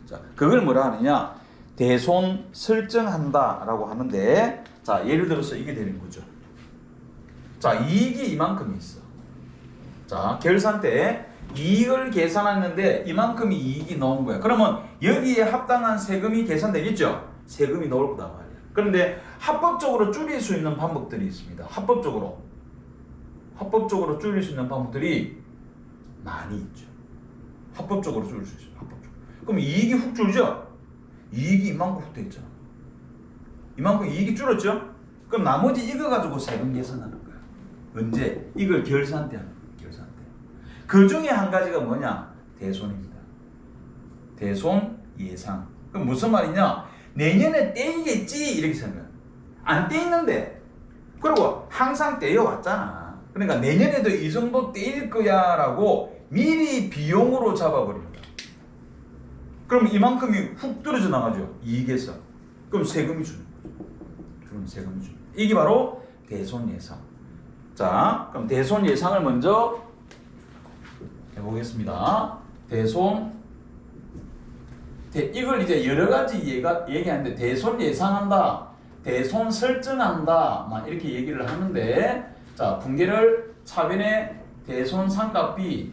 Speaker 1: 자, 그걸 뭐라 하느냐? 대손 설정한다라고 하는데, 자, 예를 들어서 이게 되는 거죠. 자, 이익이 이만큼이 있어. 자, 결산 때 이익을 계산했는데 이만큼이 이익이 나온 거야. 그러면 여기에 합당한 세금이 계산되겠죠? 세금이 나올 거다 말이야. 그런데 합법적으로 줄일 수 있는 방법들이 있습니다. 합법적으로 줄일 수 있는 방법들이 많이 있죠. 합법적으로 줄일 수 있어요. 합법적으로. 그럼 이익이 훅 줄죠? 이익이 이만큼 훅 됐잖아. 이만큼 이익이 줄었죠? 그럼 나머지 이거 가지고 세금 계산하는 거야. 언제? 이걸 결산 때 하는 거야. 결산 때. 그 중에 한 가지가 뭐냐? 대손입니다. 대손 예상. 그럼 무슨 말이냐? 내년에 떼이겠지 이렇게 생각해. 안 떼있는데. 그리고 항상 떼여왔잖아. 그러니까 내년에도 이 정도 떼일 거야 라고 미리 비용으로 잡아버립니다. 그럼 이만큼이 훅 떨어져 나가죠. 이익에서. 그럼 세금이 주는 거죠. 이게 바로 대손 예상. 자, 그럼 대손 예상을 먼저 해보겠습니다. 이걸 이제 여러 가지 얘기하는데 대손 예상한다, 대손 설정한다, 막 이렇게 얘기를 하는데, 자, 붕괴를 차변의 대손 삼각비,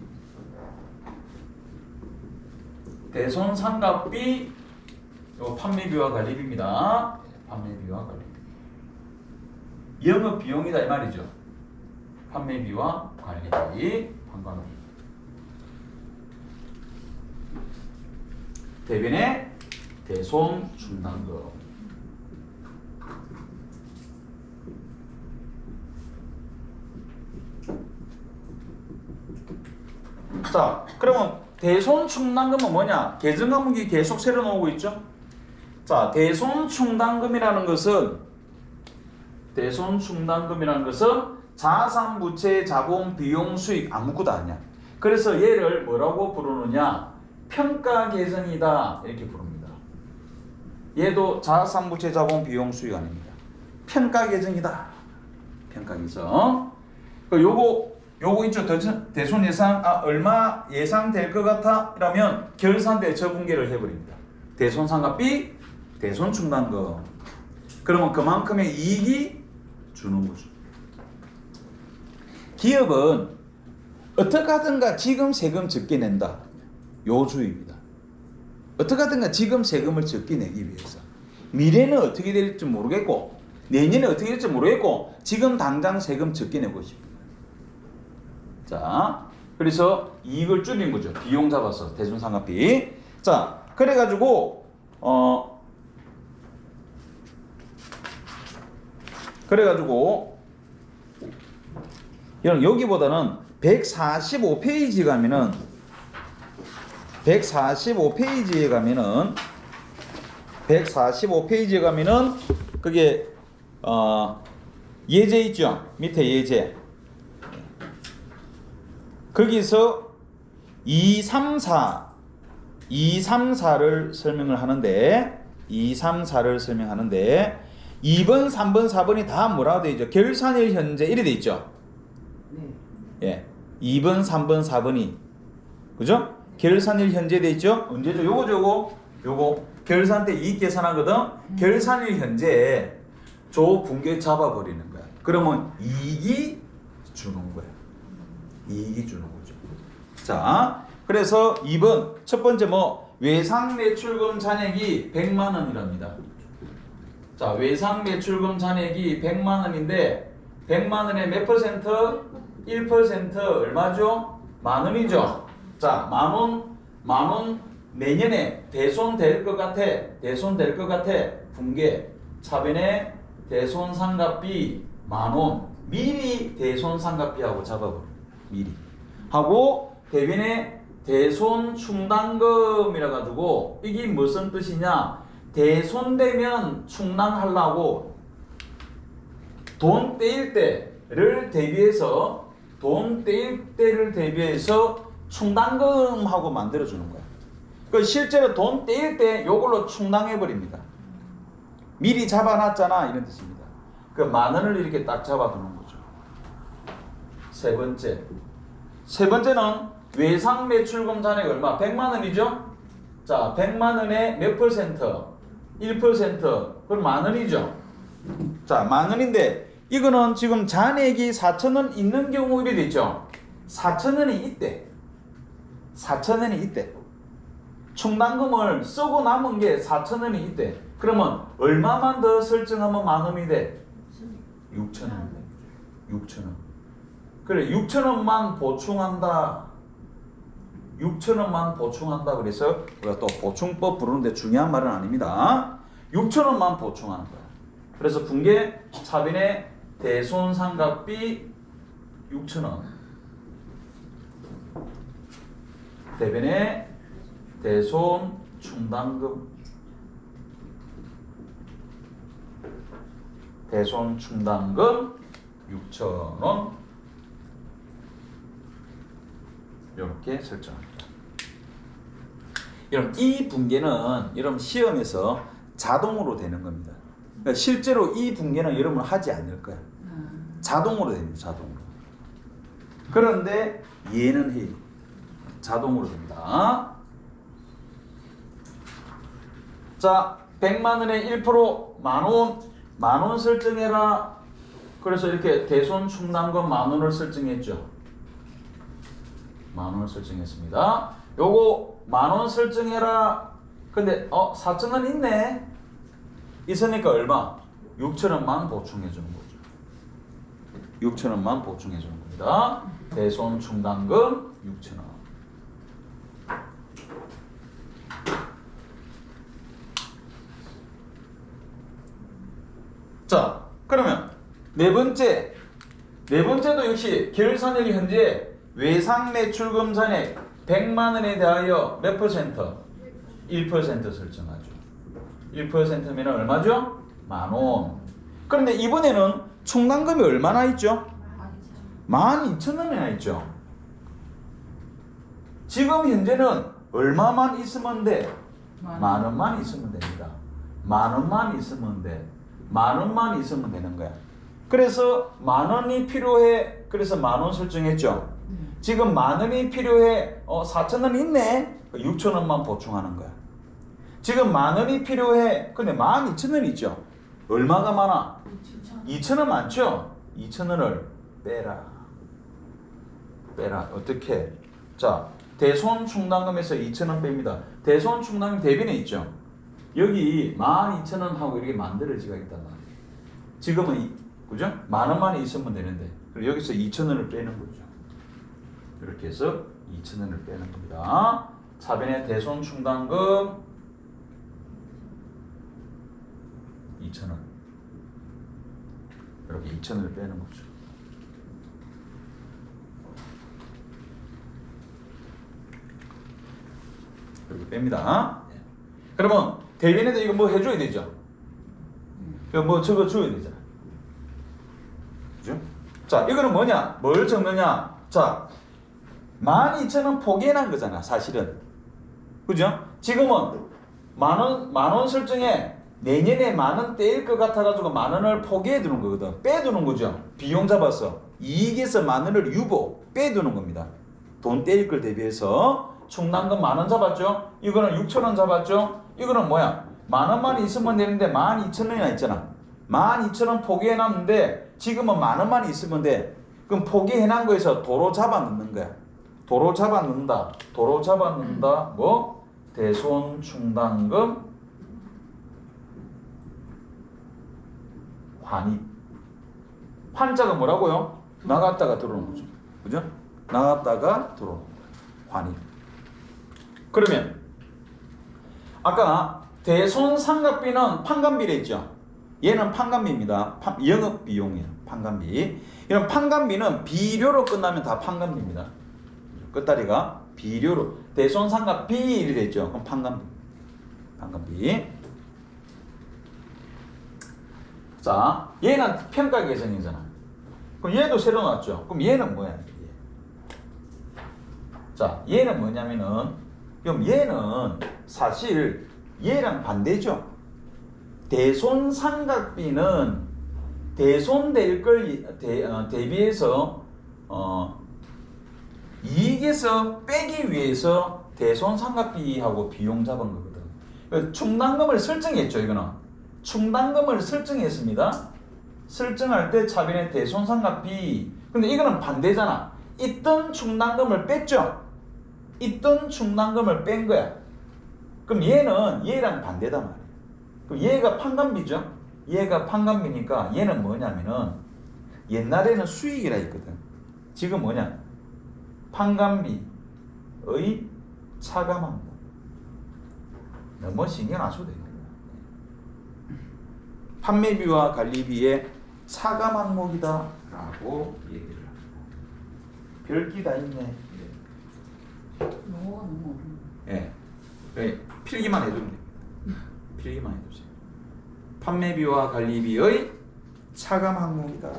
Speaker 1: 요 판매비와 관리비입니다. 판매비와 관리비. 영업 비용이다 이 말이죠. 판매비와 관리비 판관비. 대변의 대손 충당금. 자, 그러면 대손 충당금은 뭐냐? 계정 과목이 계속 새로 나오고 있죠. 자, 대손 충당금이라는 것은 자산, 부채, 자본, 비용, 수익 아무것도 아니야. 그래서 얘를 뭐라고 부르느냐? 평가 계정이다 이렇게 부릅니다. 얘도 자산, 부채, 자본, 비용, 수익 아닙니다. 평가 계정이다. 평가 계정. 요거 있죠. 대손 예상, 얼마 예상될 것 같아? 이러면 결산대처 붕괴를 해버립니다. 대손 상각비, 대손 충당금. 그러면 그만큼의 이익이 주는 거죠. 기업은 어떻게 하든가 지금 세금 적게 낸다. 요 주의입니다. 어떻게 하든가 지금 세금을 적게 내기 위해서. 미래는 어떻게 될지 모르겠고, 내년에 어떻게 될지 모르겠고, 지금 당장 세금 적게 내고 싶습니다. 자, 그래서 이익을 줄인 거죠. 비용 잡아서 대손 상각비. 자, 그래가지고 여기보다는 145페이지에 가면은 그게 예제 있죠. 밑에 예제. 거기서 2, 3, 4를 설명을 하는데 2번, 3번, 4번이 다 뭐라고 되어 있죠? 결산일 현재 이래 되어 있죠?
Speaker 2: 네.
Speaker 1: 예. 2번, 3번, 4번이 그죠? 결산일 현재 되어 있죠? 언제죠? 요거 결산 때 이익 계산하거든? 결산일 현재에 조 붕괴 잡아버리는 거야. 그러면 이익이 주는 거야. 이익이 주는 거죠. 자, 그래서 2번 첫 번째 외상 매출금 잔액이 100만 원이랍니다. 자, 외상 매출금 잔액이 100만 원인데 100만 원에 몇 퍼센트? 1% 얼마죠? 만 원이죠. 자, 만 원 내년에 대손 될 것 같아. 붕괴 차변에 대손 상각비 만 원. 미리 대손 상각비하고 잡아버려. 미리 하고 대변에 대손 충당금이라 가지고 이게 무슨 뜻이냐? 대손되면 충당하려고 돈 떼일 때를 대비해서 충당금하고 만들어주는 거야. 그 실제로 돈 떼일 때 요걸로 충당해버립니다. 미리 잡아놨잖아 이런 뜻입니다. 그 만 원을 이렇게 딱 잡아두는 거죠. 세 번째는 외상 매출금 잔액 얼마? 100만 원이죠? 자, 100만 원에 몇 퍼센트? 1%. 그럼 만 원이죠? 자, 만 원인데 이거는 지금 잔액이 4,000원 있는 경우 이래 되죠? 4,000원이 있대. 충당금을 쓰고 남은 게 4,000원이 있대. 그러면 얼마만 더 설정하면 만 원이 돼? 6,000원. 그래, 6,000원만 보충한다. 6,000원만 보충한다. 그래서 우리가 또 보충법 부르는데 중요한 말은 아닙니다. 6,000원만 보충하는 거야. 그래서 붕괴 차변의 대손 상각비 6,000원. 대변의 대손 충당금. 대손 충당금 6,000원. 이렇게 설정합니다. 여러분, 이 붕괴는 여러분 시험에서 자동으로 되는 겁니다. 그러니까 실제로 이 붕괴는 여러분 하지 않을 거야. 자동으로 됩니다. 자동으로. 그런데 얘는 해요. 자동으로 됩니다. 자, 100만 원에 1% 만 원 설정해라. 그래서 이렇게 대손 충당금 만 원을 설정했죠. 만 원을 설정했습니다. 요거 만 원 설정해라. 근데 4,000원 있네. 있으니까 얼마? 6,000원만 보충해 주는 거죠. 6,000원만 보충해 주는 겁니다. 대손 충당금 6,000원. 자, 그러면 네 번째도 역시 결산일 현재 외상 매출금 잔액 100만 원에 대하여 몇 퍼센트? 1% 설정하죠. 1%면 얼마죠? 만 원. 그런데 이번에는 충당금이 얼마나 있죠? 12,000원이나 있죠. 지금 현재는 얼마만 있으면 돼? 만 원만 있으면 됩니다. 만 원만 있으면 돼. 만 원만 있으면 되는 거야. 그래서 만 원이 필요해. 그래서 만 원 설정했죠. 지금 만 원이 필요해. 4,000원 있네. 6,000원만 보충하는 거야. 지금 만 원이 필요해. 근데 12,000원 있죠. 얼마가 많아? 2,000원 많죠? 2,000원을 빼라. 어떻게? 자, 대손 충당금에서 2,000원 뺍니다. 대손 충당금 대비는 있죠. 여기 12,000원하고 이렇게 만들어지가 있단 말이에요. 지금은 그죠? 만 원만 있으면 되는데 그리고 여기서 2,000원을 빼는 거죠. 이렇게 해서 2,000원을 빼는 겁니다. 차변의 대손 충당금 2,000원. 이렇게 2,000원을 빼는 거죠. 이렇게 뺍니다. 그러면 대변에도 이거 뭐 해줘야 되죠? 이거 뭐 적어 줘야 되잖아. 그죠? 자, 이거는 뭐냐? 뭘 적느냐? 자, 12,000원 포기해놓은 거잖아, 사실은. 그죠? 지금은 만 원 설정에 내년에 만 원 떼일 것 같아가지고 만 원을 포기해 두는 거거든. 빼두는 거죠. 비용 잡아서. 이익에서 만 원을 유보, 빼두는 겁니다. 돈 떼일 걸 대비해서 충당금 만 원 잡았죠? 이거는 6,000원 잡았죠? 이거는 뭐야? 만 원만 있으면 되는데 12,000원이나 있잖아. 12,000원 포기해놨는데 지금은 만 원만 있으면 돼. 그럼 포기해놓은 거에서 도로 잡아 넣는 거야. 도로 잡아 넣는다. 뭐? 대손 충당금 환입. 환자가 뭐라고요? 나갔다가 들어오는 거죠. 그죠? 나갔다가 들어오는 거야. 환입. 그러면 아까 대손 상각비는 판관비를 했죠. 얘는 판관비입니다. 영업비용이에요. 판관비. 이런 판관비는 비료로 끝나면 다 판관비입니다. 끝다리가 비료로 대손 상각비 이렇게 됐죠. 그럼 판관비. 자, 얘는 평가 계산이잖아. 그럼 얘도 새로 나왔죠. 그럼 얘는 뭐야? 자, 얘는 뭐냐면은 그럼 얘는 사실 얘랑 반대죠. 대손 상각비는 대손될 걸 대비해서 이익에서 빼기 위해서 대손 상각비하고 비용 잡은 거거든. 충당금을 설정했죠. 이거는 충당금을 설정했습니다. 설정할 때 차변에 대손 상각비. 근데 이거는 반대잖아. 있던 충당금을 뺐죠. 있던 충당금을 뺀 거야. 그럼 얘는 얘랑 반대단 말이야. 그럼 얘가 판관비죠. 얘가 판관비니까 얘는 뭐냐면은 옛날에는 수익이라 했거든. 지금 뭐냐? 판관비의 차감 항목. 너무 신경 안 써도 됩니다. 판매비와 관리비의 차감 항목이다 라고 얘기를 합니다. 별기 다 있네.
Speaker 2: 너무
Speaker 1: 예. 필기만 해두면 됩니다. 필기만 해두세요. 판매비와 관리비의 차감 항목이다.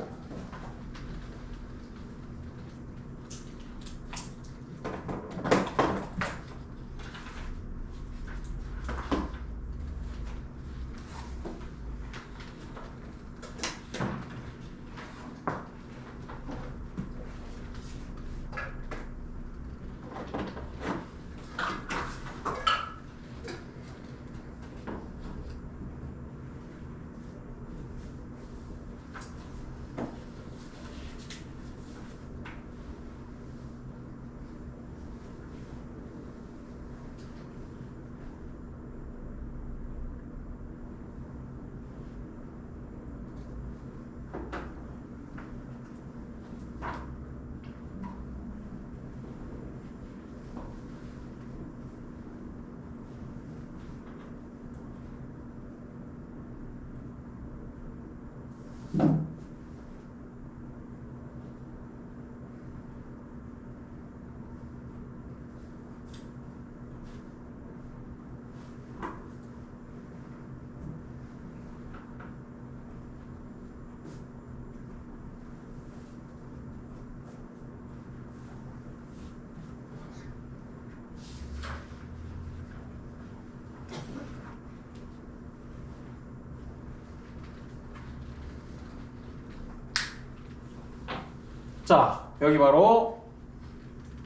Speaker 1: 자, 여기 바로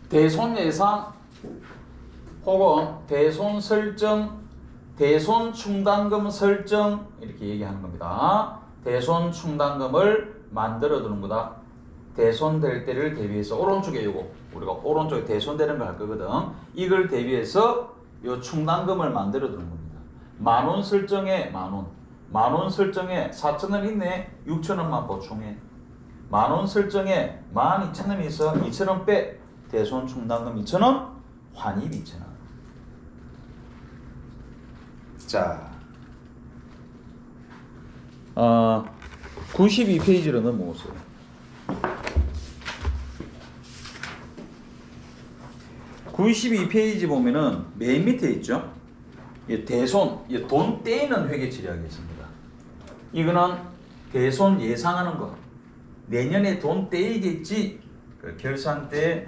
Speaker 1: 대손 예상 혹은 대손 설정, 대손 충당금 설정 이렇게 얘기하는 겁니다. 대손 충당금을 만들어 두는 거다. 대손될 때를 대비해서 오른쪽에 요거 우리가 오른쪽에 대손되는 걸 할 거거든. 이걸 대비해서 요 충당금을 만들어 두는 겁니다. 10,000원 설정에 10,000원, 10,000원 설정에 4,000원 있네. 6,000원만 보충해. 10,000원 설정에 12,000원이 있어. 2,000원 빼. 대손 충당금 2,000원, 환입 2,000원. 자, 92페이지로 넘어오세요. 92페이지 보면은 맨 밑에 있죠. 대손, 돈 떼이는 회계 처리하겠습니다. 이거는 대손 예상하는 거. 내년에 돈 떼이겠지. 그 결산 때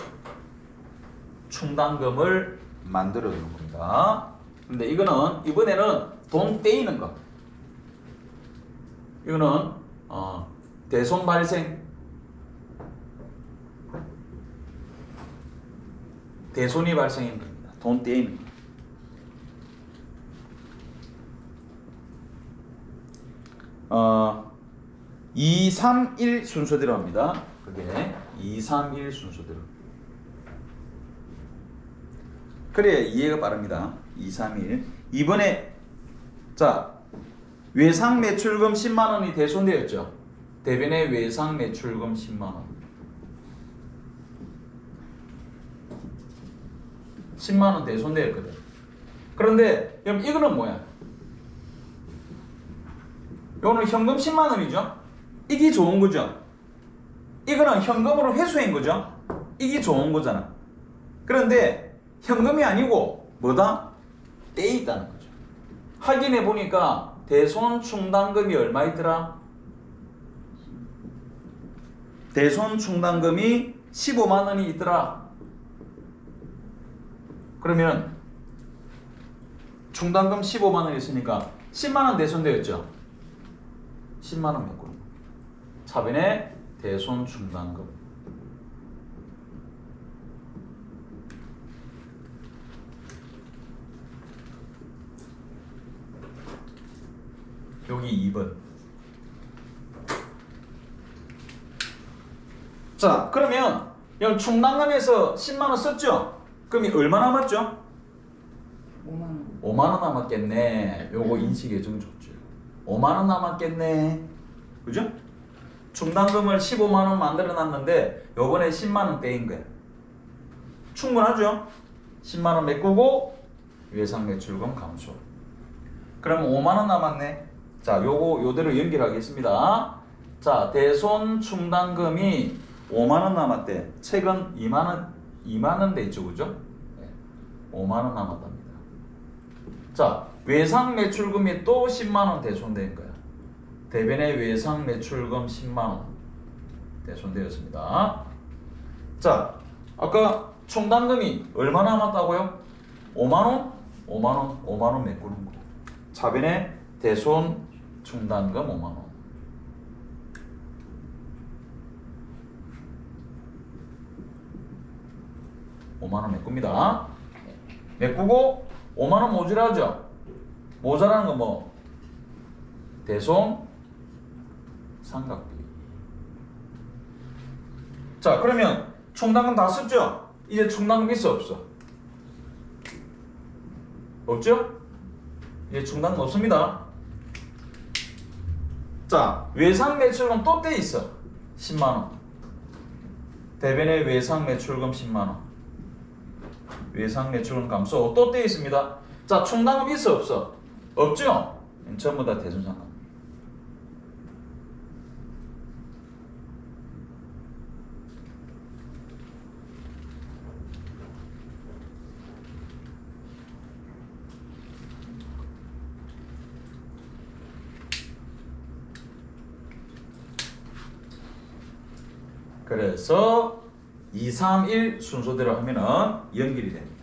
Speaker 1: 충당금을 만들어 두는 겁니다. 근데 이거는 이번에는 돈 떼이는 거. 이거는 대손 발생, 대손이 발생인 겁니다. 돈 떼이는 거. 어, 2, 3, 1 순서대로 합니다. 그게 2, 3, 1 순서대로. 그래야 이해가 빠릅니다. 2, 3, 1. 이번에 자, 외상 매출금 10만 원이 대손되었죠. 대변의 외상 매출금 10만 원. 10만 원 대손되었거든. 그런데 그럼 이거는 뭐야? 이거는 현금 10만 원이죠. 이게 좋은 거죠. 이거는 현금으로 회수한 거죠. 이게 좋은 거잖아. 그런데 현금이 아니고 뭐다? 떼 있다는 거죠. 확인해 보니까 대손 충당금이 얼마 있더라? 대손 충당금이 15만 원이 있더라. 그러면 충당금 15만 원 있으니까 10만 원 대손되었죠. 10만 원 메꾸는 거. 차변의 대손 충당금. 여기 2번. 자, 그러면 여기 충당금에서 10만 원 썼죠? 그럼 얼마 남았죠?
Speaker 2: 5만 원.
Speaker 1: 5만 원 남았겠네. 요거 인식예정 줬죠. 5만 원 남았겠네. 그죠? 충당금을 15만 원 만들어 놨는데 요번에 10만 원 떼인 거야. 충분하죠? 10만 원 메꾸고 외상 매출금 감소. 그럼 5만 원 남았네. 자, 요대로 연결하겠습니다. 자, 대손 충당금이 5만 원 남았대. 최근 2만 원 돼 있죠, 그죠? 네. 5만 원 남았답니다. 자, 외상 매출금이 또 10만 원 대손된 거야. 대변의 외상 매출금 10만 원 대손되었습니다. 자, 아까 충당금이 얼마 남았다고요? 5만 원? 5만 원, 5만 원 메꾸는 거. 차변의 대손 충당금 5만 원. (5만 원) 메꿉니다. 메꾸고 5만 원 모자라죠? 모자라는 거 뭐? 대손 삼각비. 자, 그러면 충당금 다 썼죠? 이제 충당금 있어 없어? 없죠? 이제 충당금 없습니다. 자, 외상 매출금 또 떼 있어. 10만 원. 대변의 외상 매출금 10만 원. 외상 매출금 감소 또 떼 있습니다. 자, 충당금 있어 없어? 없죠? 전부 다 대손 상각. 그래서 2, 3, 1 순서대로 하면은 연결이 됩니다.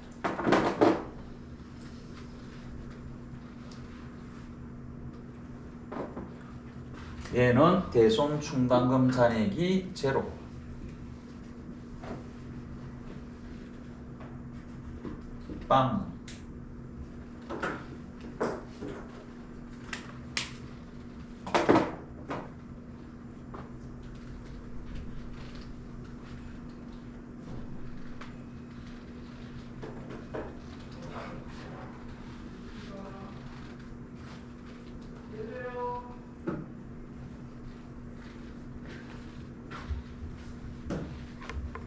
Speaker 1: 얘는 대손 충당금 잔액이 제로. 빵